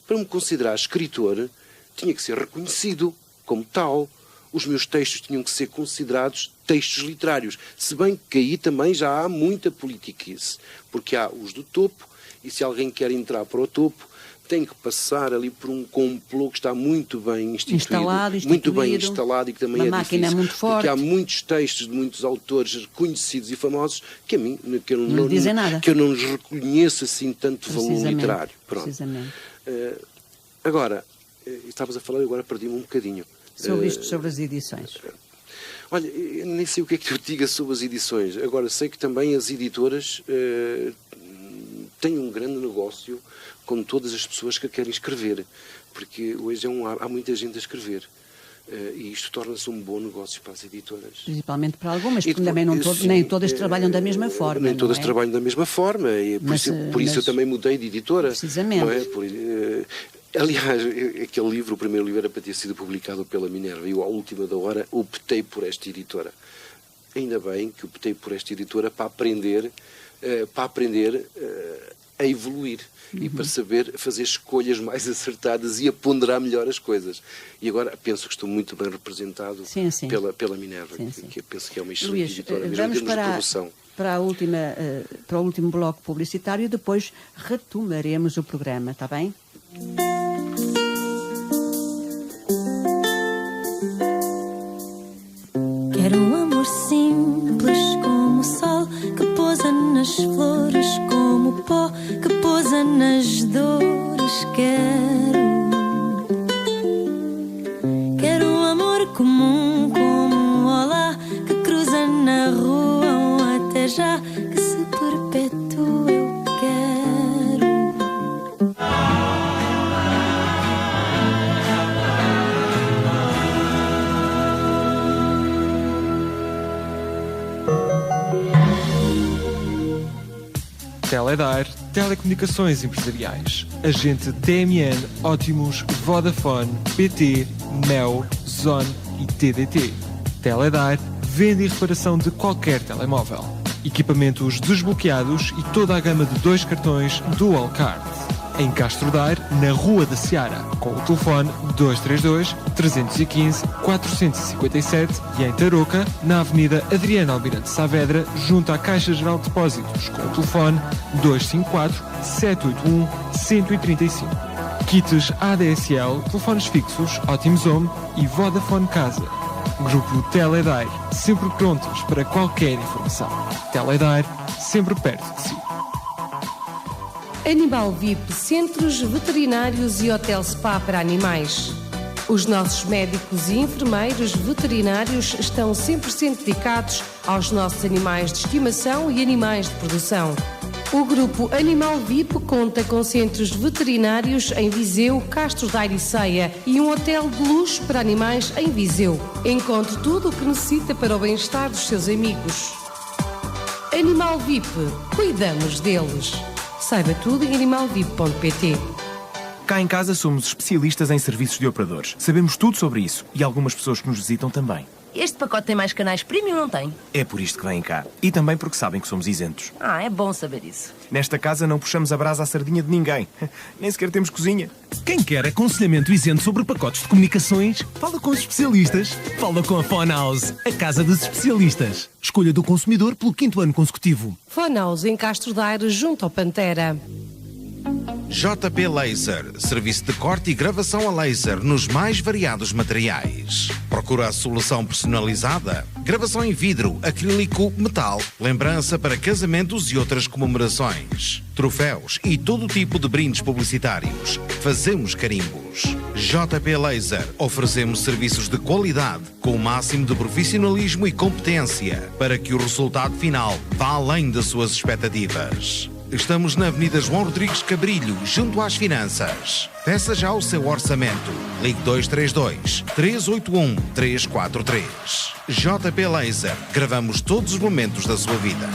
Para me considerar escritor, tinha que ser reconhecido como tal. Os meus textos tinham que ser considerados textos literários. Se bem que aí também já há muita politiquice, porque há os do topo, e se alguém quer entrar para o topo, tem que passar ali por um complô que está muito bem instituído, muito bem instalado, e que também uma máquina difícil, muito forte. Porque há muitos textos de muitos autores conhecidos e famosos que a mim que eu não dizem nada, que eu não lhes reconheço assim tanto valor literário. Pronto. Precisamente. Agora, estavas a falar, agora perdi-me um bocadinho. Sobre as edições. Olha, eu nem sei o que é que eu diga sobre as edições. Agora, sei que também as editoras têm um grande negócio com todas as pessoas que querem escrever, porque hoje há muita gente a escrever. E isto torna-se um bom negócio para as editoras. Principalmente para algumas, porque também nem todas trabalham da mesma forma. Nem todas trabalham da mesma forma, e por isso eu também mudei de editora. Precisamente. Não é? Aliás, aquele livro, o primeiro livro, era para ter sido publicado pela Minerva. E eu, à última da hora, optei por esta editora. Ainda bem que optei por esta editora para aprender a evoluir e para saber fazer escolhas mais acertadas e a ponderar melhor as coisas. E agora penso que estou muito bem representado pela Minerva, que eu penso que é uma excelente editora, mesmo em termos de produção. Para o último bloco publicitário e depois retomaremos o programa, está bem? Quero um amor simples como o sol que pousa nas flores, como o pó que pousa nas dores. Quero um amor comum como um olá que cruza na rua ou até já que se perpetua. Eu quero. Teledyne, Telecomunicações Empresariais. Agente TMN, Optimus, Vodafone, BT, Mel, Zone e TDT. Teledyne, venda e reparação de qualquer telemóvel. Equipamentos desbloqueados e toda a gama de 2 cartões Dual Card. Em Castro Daire, na Rua da Seara, com o telefone 232 315 457 e em Tarouca, na Avenida Adriano Almirante Saavedra, junto à Caixa Geral de Depósitos, com o telefone 254 781 135. Kits ADSL, telefones fixos, Optimus Home e Vodafone Casa. Grupo Teledyne, sempre prontos para qualquer informação. Teledyne, sempre perto de si. Animal VIP, centros veterinários e hotel spa para animais. Os nossos médicos e enfermeiros veterinários estão 100% dedicados aos nossos animais de estimação e animais de produção. O grupo Animal VIP conta com centros veterinários em Viseu, Castro Daire e Ceia e um hotel de luxo para animais em Viseu. Encontre tudo o que necessita para o bem-estar dos seus amigos. Animal VIP, cuidamos deles. Saiba tudo em animalvip.pt. Cá em casa somos especialistas em serviços de operadores. Sabemos tudo sobre isso e algumas pessoas que nos visitam também. Este pacote tem mais canais premium, não tem? É por isto que vêm cá. E também porque sabem que somos isentos. Ah, é bom saber isso. Nesta casa não puxamos a brasa à sardinha de ninguém. Nem sequer temos cozinha. Quem quer aconselhamento isento sobre pacotes de comunicações, fala com os especialistas. Fala com a Phone House, a casa dos especialistas. Escolha do consumidor pelo 5º ano consecutivo. Phone House em Castro Daire, junto ao Pantera. JP Laser, serviço de corte e gravação a laser nos mais variados materiais. Procura a solução personalizada, gravação em vidro, acrílico, metal, lembrança para casamentos e outras comemorações, troféus e todo tipo de brindes publicitários. Fazemos carimbos. JP Laser, oferecemos serviços de qualidade com o máximo de profissionalismo e competência para que o resultado final vá além das suas expectativas. Estamos na Avenida João Rodrigues Cabrilho, junto às Finanças. Peça já o seu orçamento. Ligue 232 381 343. JP Laser. Gravamos todos os momentos da sua vida.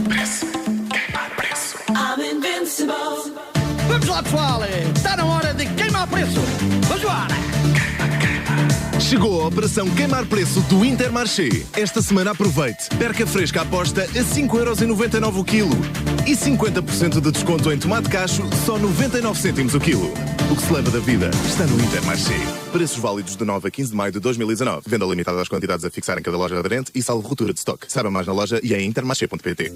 Preço. Queimar preço. I'm invincible. Vamos lá, pessoal! Está na hora de queimar preço! Vamos embora! Chegou a operação Queimar Preço do Intermarché. Esta semana aproveite. Perca fresca aposta a 5,99€ o quilo. E 50% de desconto em tomate cacho, só 99 cêntimos o quilo. O que se leva da vida está no Intermarché. Preços válidos de 9 a 15 de maio de 2019. Venda limitada às quantidades a fixar em cada loja aderente e salvo ruptura de estoque. Saiba mais na loja e em intermarché.pt.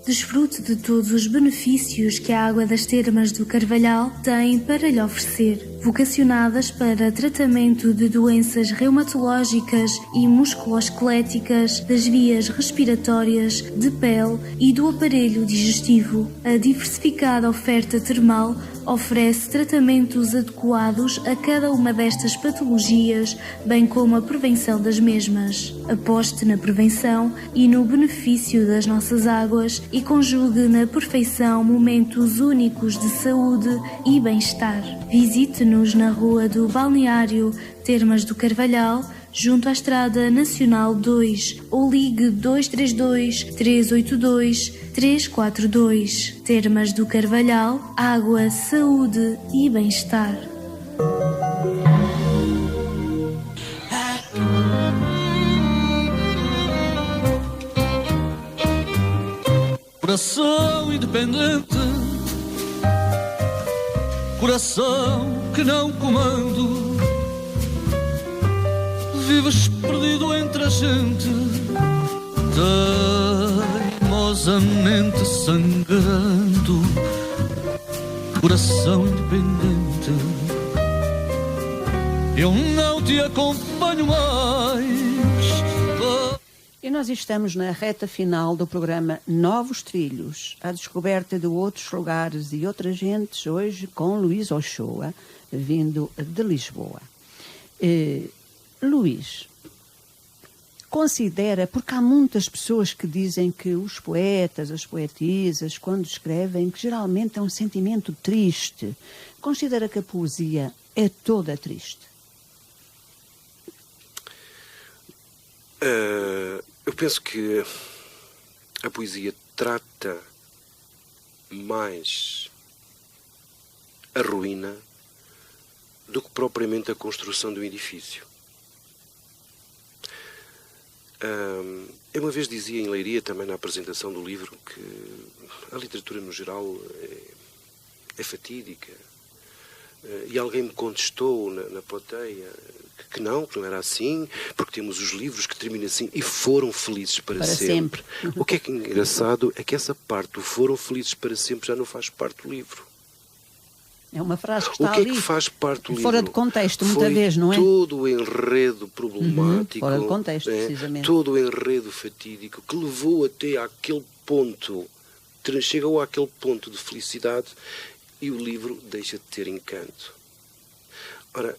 Desfrute de todos os benefícios que a água das termas do Carvalhal tem para lhe oferecer. Vocacionadas para tratamento de doenças reumatológicas e musculoesqueléticas, das vias respiratórias, de pele e do aparelho digestivo, a diversificada oferta termal oferece tratamentos adequados a cada uma destas patologias, bem como a prevenção das mesmas. Aposte na prevenção e no benefício das nossas águas e conjugue na perfeição momentos únicos de saúde e bem-estar. Visite-nos na Rua do Balneário, Termas do Carvalhal, junto à Estrada Nacional 2, ou ligue 232 382 342. Termas do Carvalhal, água, saúde e bem-estar. Coração independente, coração que não comando, vives perdido entre a gente, teimosamente sangrando. Coração independente, eu não te acompanho mais. E nós estamos na reta final do programa Novos Trilhos, a descoberta de outros lugares e outras gentes, hoje com Luís Ochoa, vindo de Lisboa. Luís, considera, porque há muitas pessoas que dizem que os poetas, as poetisas, quando escrevem, que geralmente é um sentimento triste. Considera que a poesia é toda triste? Eu penso que a poesia trata mais a ruína do que propriamente a construção do edifício. Eu uma vez dizia em Leiria, também na apresentação do livro, que a literatura no geral é fatídica. E alguém me contestou na plateia que não era assim, porque temos os livros que terminam assim e foram felizes para sempre. O que é engraçado é que essa parte do foram felizes para sempre já não faz parte do livro. É uma frase que está ali. O que é que faz parte do livro? Fora de contexto, muitas vezes, não é? Todo o enredo problemático. Fora de contexto, precisamente. Todo o enredo fatídico que levou até àquele ponto, chegou àquele ponto de felicidade e o livro deixa de ter encanto. Ora,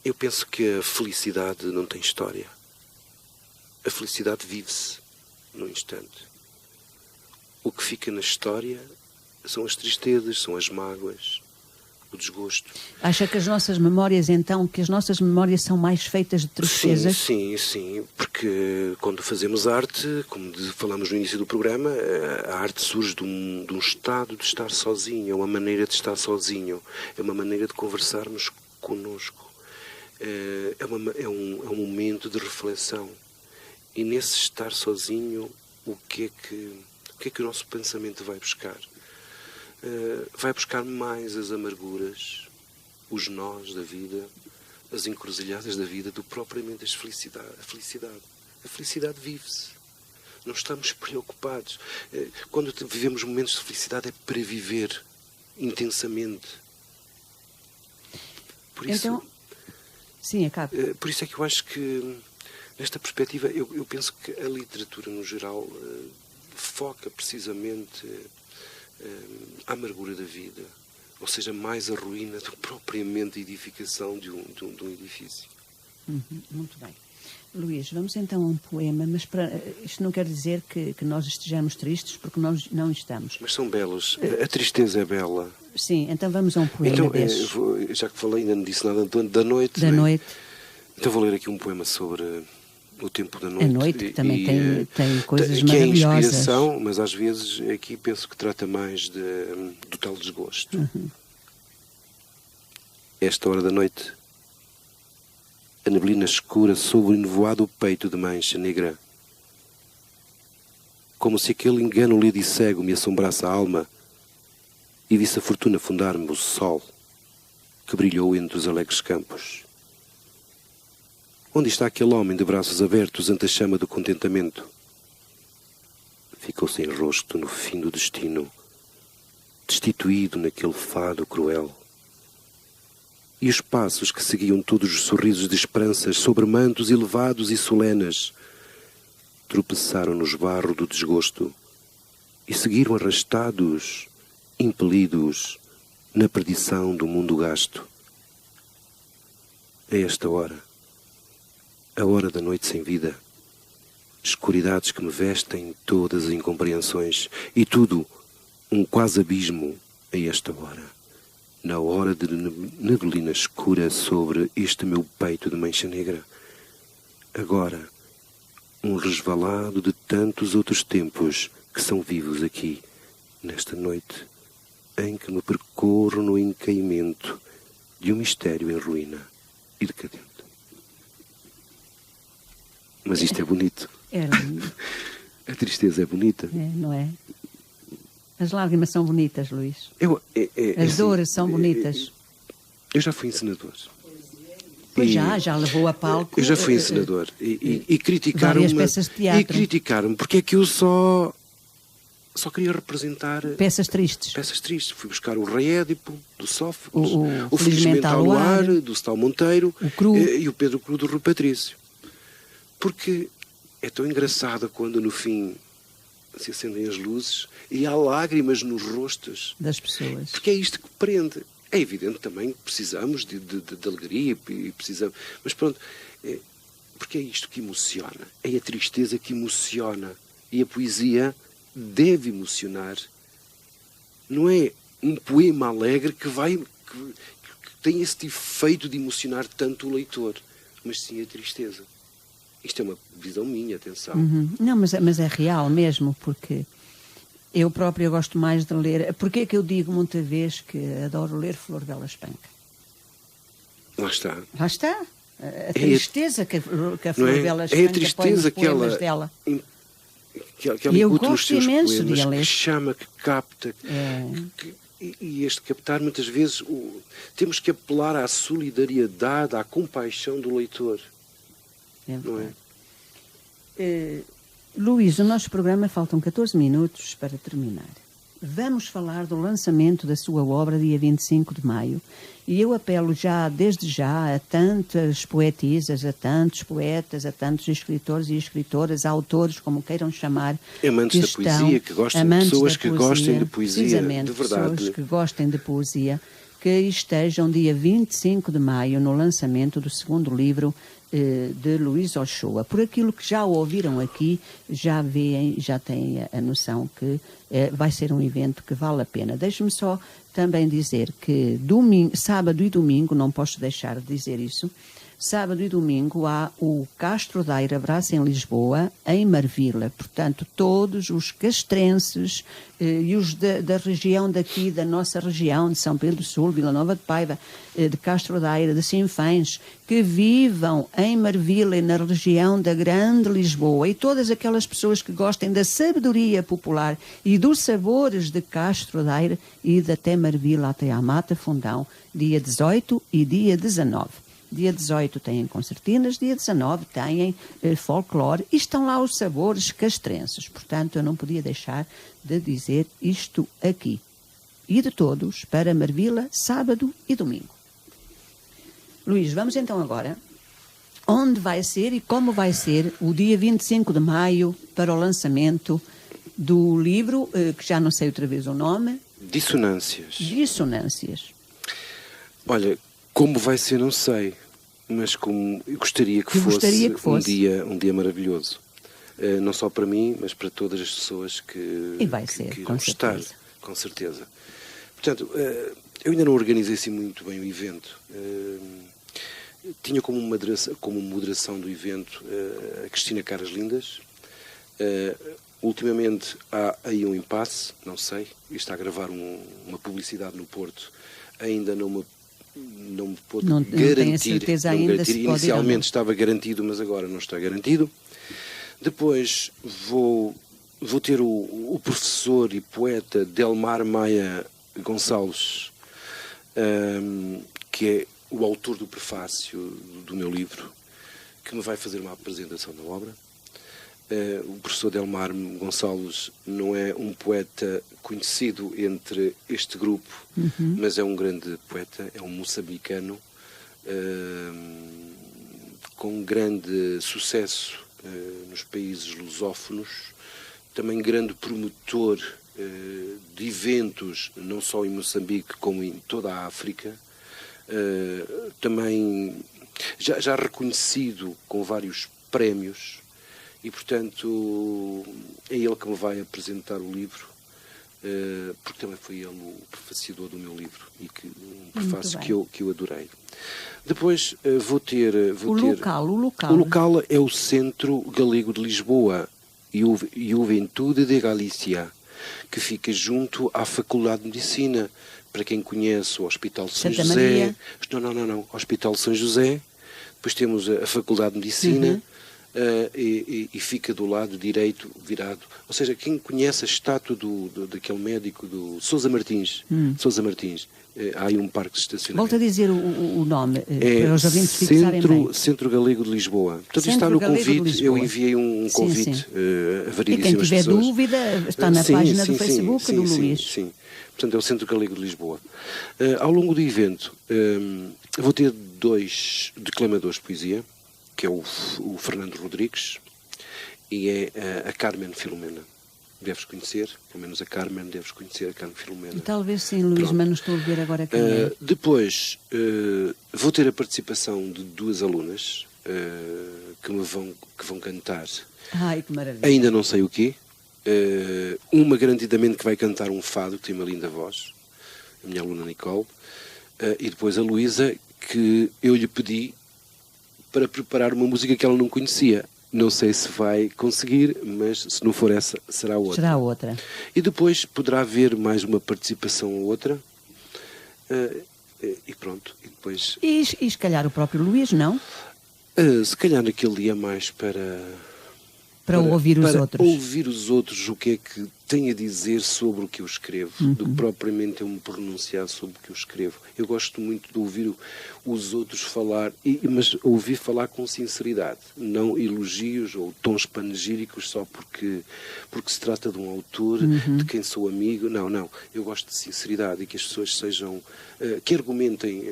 eu penso que a felicidade não tem história. A felicidade vive-se num instante. O que fica na história são as tristezas, são as mágoas, o desgosto. Acha que as nossas memórias, então, que as nossas memórias são mais feitas de tristezas? Sim, porque quando fazemos arte, como falamos no início do programa, a arte surge de um estado de estar sozinho, é uma maneira de estar sozinho, é uma maneira de conversarmos connosco, é um momento de reflexão. E nesse estar sozinho, o que é que o nosso pensamento vai buscar? Vai buscar mais as amarguras, os nós da vida, as encruzilhadas da vida, do que propriamente a felicidade. A felicidade vive-se. Não estamos preocupados. Quando vivemos momentos de felicidade é para viver intensamente. Por isso, então, sim, acaba. Por isso é que eu acho que, nesta perspectiva, eu penso que a literatura, no geral, foca precisamente a amargura da vida, ou seja, mais a ruína do que propriamente a edificação de um edifício. Muito bem. Luís, vamos então a um poema, mas isto não quer dizer que nós estejamos tristes, porque nós não estamos. Mas são belos. A tristeza é bela. Sim, então vamos a um poema então, desses. Já que falei, ainda não disse nada da noite. Da noite. Então vou ler aqui um poema sobre o tempo da noite. A noite, que também tem coisas que maravilhosas. Que é inspiração, mas às vezes aqui penso que trata mais do tal desgosto. Esta hora da noite, a neblina escura sobre o nevoado peito de mancha negra. Como se aquele engano lido e cego me assombrasse a alma e visse a fortuna fundar-me o sol que brilhou entre os alegres campos. Onde está aquele homem de braços abertos ante a chama do contentamento? Ficou sem rosto no fim do destino, destituído naquele fado cruel. E os passos que seguiam todos os sorrisos de esperanças sobre mantos elevados e solenes tropeçaram no esbarro do desgosto e seguiram arrastados, impelidos na perdição do mundo gasto. É esta hora, a hora da noite sem vida, escuridades que me vestem todas as incompreensões e tudo um quase abismo a esta hora. na hora de neblina escura sobre este meu peito de mancha negra. Agora, um resvalado de tantos outros tempos que são vivos aqui, nesta noite, em que me percorro no encaimento de um mistério em ruína e decadente. Mas isto é bonito. É lindo. A tristeza é bonita. É, não é? As lágrimas são bonitas, Luís. As assim, dores são bonitas. Eu já fui encenador. Pois já levou a palco. Eu já fui encenador. E criticaram-me. Peças de teatro. E criticaram-me porque é que eu só queria representar peças tristes. Peças tristes. Fui buscar o Rei Édipo, do Sófocles, o Felizmente ao Luar, do Stal Monteiro e o Pedro Cru do Rui Patrício. Porque é tão engraçado quando no fim se acendem as luzes e há lágrimas nos rostos das pessoas. Porque é isto que prende. É evidente também que precisamos de alegria e precisamos, mas pronto, porque é isto que emociona. É a tristeza que emociona. E a poesia deve emocionar. Não é um poema alegre que tem esse efeito de emocionar tanto o leitor, mas sim a tristeza. Isto é uma visão minha, atenção. Não, mas é real mesmo, porque eu própria gosto mais de ler. Porquê é que eu digo muita vez que adoro ler Flor Bela Espanca? Lá está. Lá está. A tristeza que a Flor Bela Espanca é a tristeza põe nos poemas dela. Que ela eu encontra gosto nos seus imenso poemas, de ler. que chama, que capta. E este captar, muitas vezes, temos que apelar à solidariedade, à compaixão do leitor. Não é? Luís, o nosso programa faltam 14 minutos para terminar. Vamos falar do lançamento da sua obra dia 25 de maio e eu apelo desde já a tantas poetisas, a tantos poetas, a tantos escritores e escritoras, autores, como queiram chamar, amantes da poesia, que gostem de pessoas que gostem de poesia, de verdade. Pessoas que gostem de poesia, que estejam dia 25 de maio no lançamento do segundo livro de Luís Ochoa. Por aquilo que já ouviram aqui, já têm a noção que vai ser um evento que vale a pena. Deixe-me só também dizer que sábado e domingo, não posso deixar de dizer isso, sábado e domingo há o Castro Daire Abraço em Lisboa, em Marvila. Portanto, todos os castrenses e os da região daqui, da nossa região, de São Pedro do Sul, Vila Nova de Paiva, de Castro Daire, de Sinfãs, que vivam em Marvila e na região da Grande Lisboa, e todas aquelas pessoas que gostem da sabedoria popular e dos sabores de Castro Daire e de até Marvila, até à Mata Fundão, dia 18 e dia 19. Dia 18 têm concertinas, dia 19 têm folclore e estão lá os sabores castrenses. Portanto, eu não podia deixar de dizer isto aqui. E de todos para Marvila, sábado e domingo. Luís, vamos então agora onde vai ser e como vai ser o dia 25 de maio para o lançamento do livro, que já não sei outra vez o nome. Dissonâncias. Dissonâncias. Olha, como vai ser não sei, mas como eu gostaria que fosse um dia maravilhoso. Não só para mim, mas para todas as pessoas que irão estar, com certeza. Portanto, eu ainda não organizei assim muito bem o evento. Tinha como moderação do evento a Cristina Caras Lindas. Ultimamente há aí um impasse, não sei, e está a gravar uma publicidade no Porto, ainda não me pôde garantir. Tenho certeza ainda se pode. Inicialmente estava garantido, mas agora não está garantido. Depois vou ter o professor e poeta Delmar Maia Gonçalves, que é o autor do prefácio do meu livro, que me vai fazer uma apresentação da obra. O professor Delmar Gonçalves não é um poeta conhecido entre este grupo, mas é um grande poeta, é um moçambicano com grande sucesso nos países lusófonos, também grande promotor de eventos, não só em Moçambique, como em toda a África, também já reconhecido com vários prémios. E, portanto, é ele que me vai apresentar o livro. porque também foi ele o prefaciador do meu livro, e um prefácio que eu adorei. Depois vou ter... O local é o Centro Galego de Lisboa, Juventude de Galícia, que fica junto à Faculdade de Medicina. Para quem conhece o Hospital São Santa José... Maria. Não. Hospital São José. Depois temos a Faculdade de Medicina. E fica do lado direito virado. Ou seja, quem conhece a estátua daquele médico, do Sousa Martins, há aí um parque de estacionamento. Volta a dizer o nome, para os ouvintes fixarem bem. Centro Galego de Lisboa. Portanto, está no convite, eu enviei um convite a variedíssimas pessoas. E quem tiver dúvida, está na página do Facebook do Luís. Sim. Portanto, é o Centro Galego de Lisboa. Ao longo do evento, vou ter 2 declamadores de poesia, que é o Fernando Rodrigues e é a Carmen Filomena. Deves conhecer, pelo menos a Carmen, deves conhecer a Carmen Filomena. Talvez sim, Luís, mas não estou a ver agora quem é. Depois, vou ter a participação de 2 alunas que vão cantar. Ai, que maravilha. Ainda não sei o quê. Uma garantidamente que vai cantar um fado, que tem uma linda voz, a minha aluna Nicole, e depois a Luísa, que eu lhe pedi para preparar uma música que ela não conhecia. Não sei se vai conseguir, mas se não for essa, será outra. Será outra. E depois poderá haver mais uma participação ou outra. E pronto. E depois... E se calhar o próprio Luís, não? Se calhar naquele dia mais para ouvir os outros. Para ouvir os outros, o que é que tem a dizer sobre o que eu escrevo, do que propriamente eu me pronunciar sobre o que eu escrevo. Eu gosto muito de ouvir os outros falar, mas ouvir falar com sinceridade, não elogios ou tons panegíricos só porque se trata de um autor de quem sou amigo. Não. Eu gosto de sinceridade e que as pessoas sejam, que argumentem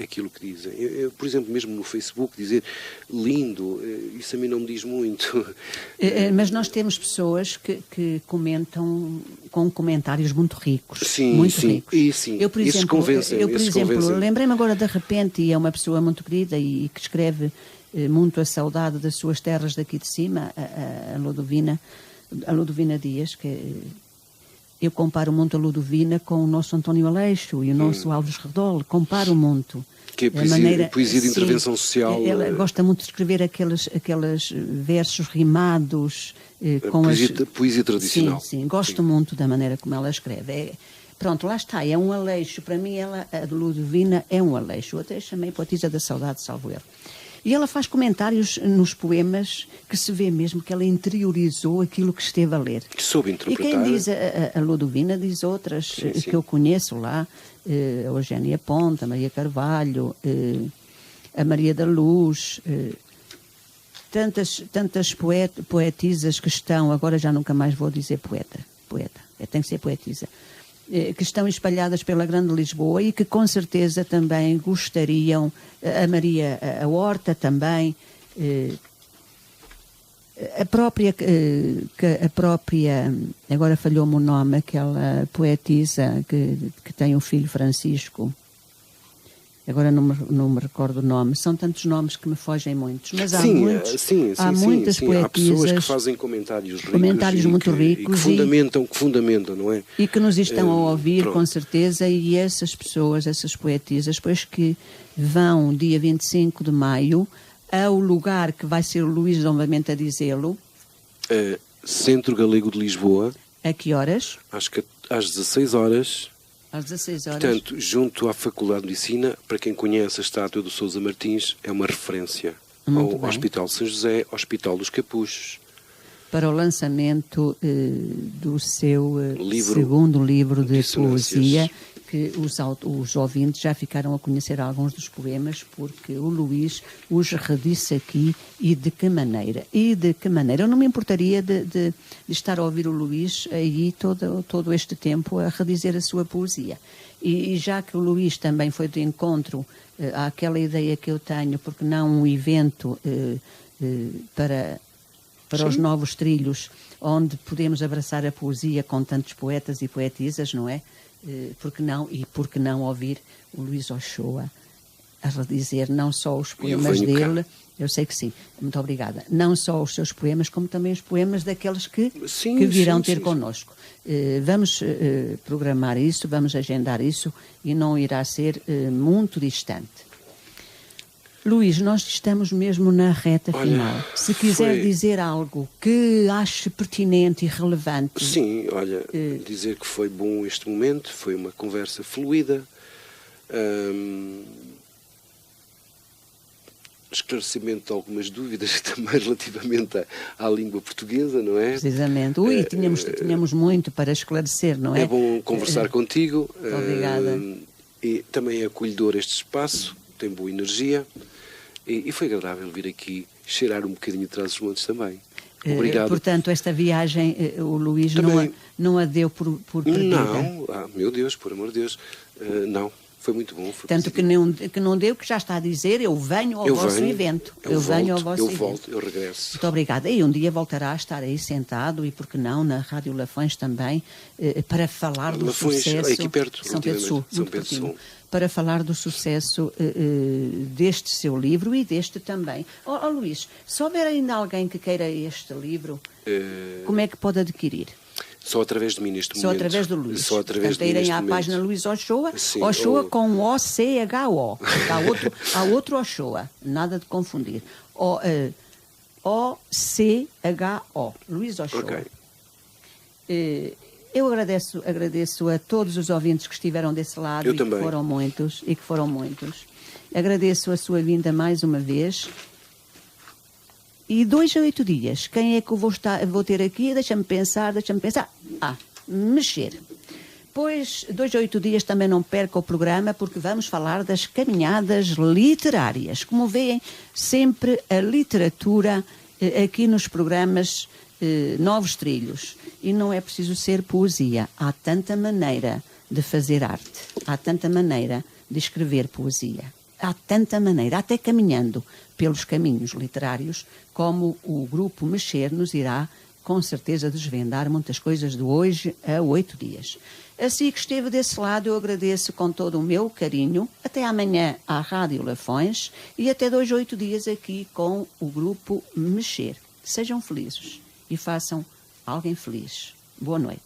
aquilo que dizem. Eu, por exemplo, mesmo no Facebook, dizer lindo, isso a mim não me diz muito. Mas nós temos pessoas que comentam com comentários muito ricos. Sim. Eu, por exemplo, lembrei-me agora de repente, e é uma pessoa muito querida e que escreve muito a saudade das suas terras daqui de cima, a Ludovina Dias, que eu comparo muito a Ludovina com o nosso António Aleixo e o nosso Alves Redol, comparo muito. Que é poesia de intervenção social. Ela gosta muito de escrever aqueles versos rimados. Poesia tradicional. Sim, gosto muito da maneira como ela escreve. Pronto, lá está, é um Aleixo. Para mim, a de Ludovina é um Aleixo. Eu até chamei Poetisa da Saudade, salvo erro. E ela faz comentários nos poemas que se vê mesmo que ela interiorizou aquilo que esteve a ler. Que soube interpretar. E quem diz a Ludovina diz outras que eu conheço lá, a Eugénia Ponta, a Maria Carvalho, a Maria da Luz, tantas poetisas que estão, agora já nunca mais vou dizer poeta, tem que ser poetisa, que estão espalhadas pela Grande Lisboa e que com certeza também gostariam, a Maria a Horta também, a própria, agora falhou-me o nome, aquela poetisa que tem um filho Francisco, agora não me recordo o nome, são tantos nomes que me fogem muitos, mas há muitas poetisas. Há pessoas que fazem comentários muito ricos e que fundamentam, não é? E que nos estão a ouvir, com certeza, e essas pessoas, essas poetisas, depois que vão dia 25 de maio, ao lugar que vai ser o Luís novamente a dizê-lo. Centro Galego de Lisboa. A que horas? Às 16 horas. Às 16 horas. Portanto, junto à Faculdade de Medicina, para quem conhece a estátua do Sousa Martins, é uma referência ao Hospital São José, Hospital dos Capuchos. Para o lançamento do seu segundo livro de poesia, que os ouvintes já ficaram a conhecer alguns dos poemas, porque o Luís os redisse aqui, e de que maneira. Eu não me importaria de estar a ouvir o Luís aí todo este tempo a redizer a sua poesia. E já que o Luís também foi de encontro àquela ideia que eu tenho, porque não um evento para os novos trilhos, onde podemos abraçar a poesia com tantos poetas e poetisas, não é? Porque não ouvir o Luís Ochoa a redizer não só os poemas dele, eu sei que sim, muito obrigada, não só os seus poemas, como também os poemas daqueles que virão ter connosco. Vamos programar isso, vamos agendar isso e não irá ser muito distante. Luís, nós estamos mesmo na reta final. Se quiser dizer algo que ache pertinente e relevante... Sim, olha, dizer que foi bom este momento, foi uma conversa fluida, esclarecimento de algumas dúvidas também relativamente à língua portuguesa, não é? Precisamente. Tínhamos muito para esclarecer, não é? É bom conversar contigo. Obrigada. E também é acolhedor este espaço, tem boa energia. E foi agradável vir aqui cheirar um bocadinho de Trás-os-Montes também. Obrigado. Portanto, esta viagem, o Luís não a deu por perdida? Não, meu Deus, por amor de Deus, não. Foi muito bom. Foi tanto que não deu, que já está a dizer, eu venho ao vosso evento. Eu volto, eu regresso. Muito obrigada. E um dia voltará a estar aí sentado, e por que não, na Rádio Lafões também, para falar do sucesso... aqui perto, São Pedro Sul, muito pertinho. Para falar do sucesso deste seu livro e deste também. Luís, se houver ainda alguém que queira este livro, como é que pode adquirir? Só através de mim neste momento. Só através do Luís. Só através de mim irem à página Luís Ochoa, sim, Ochoa com O-C-H-O. Há outro Ochoa, nada de confundir. O-C-H-O, Luís Ochoa. Okay. Eu agradeço a todos os ouvintes que estiveram desse lado que foram muitos. Agradeço a sua vinda mais uma vez. E 2 a 8 dias, quem é que eu vou ter aqui? Deixa-me pensar. Mexer. Pois, 2 a 8 dias também não perca o programa, porque vamos falar das caminhadas literárias. Como veem, sempre a literatura aqui nos programas Novos Trilhos. E não é preciso ser poesia. Há tanta maneira de fazer arte. Há tanta maneira de escrever poesia. Há tanta maneira, até caminhando pelos caminhos literários, como o grupo Mexer nos irá, com certeza, desvendar muitas coisas de hoje a 8 dias. Assim que esteve desse lado, eu agradeço com todo o meu carinho. Até amanhã à Rádio Lafões e até 2 a 8 dias aqui com o grupo Mexer. Sejam felizes e façam alguém feliz. Boa noite.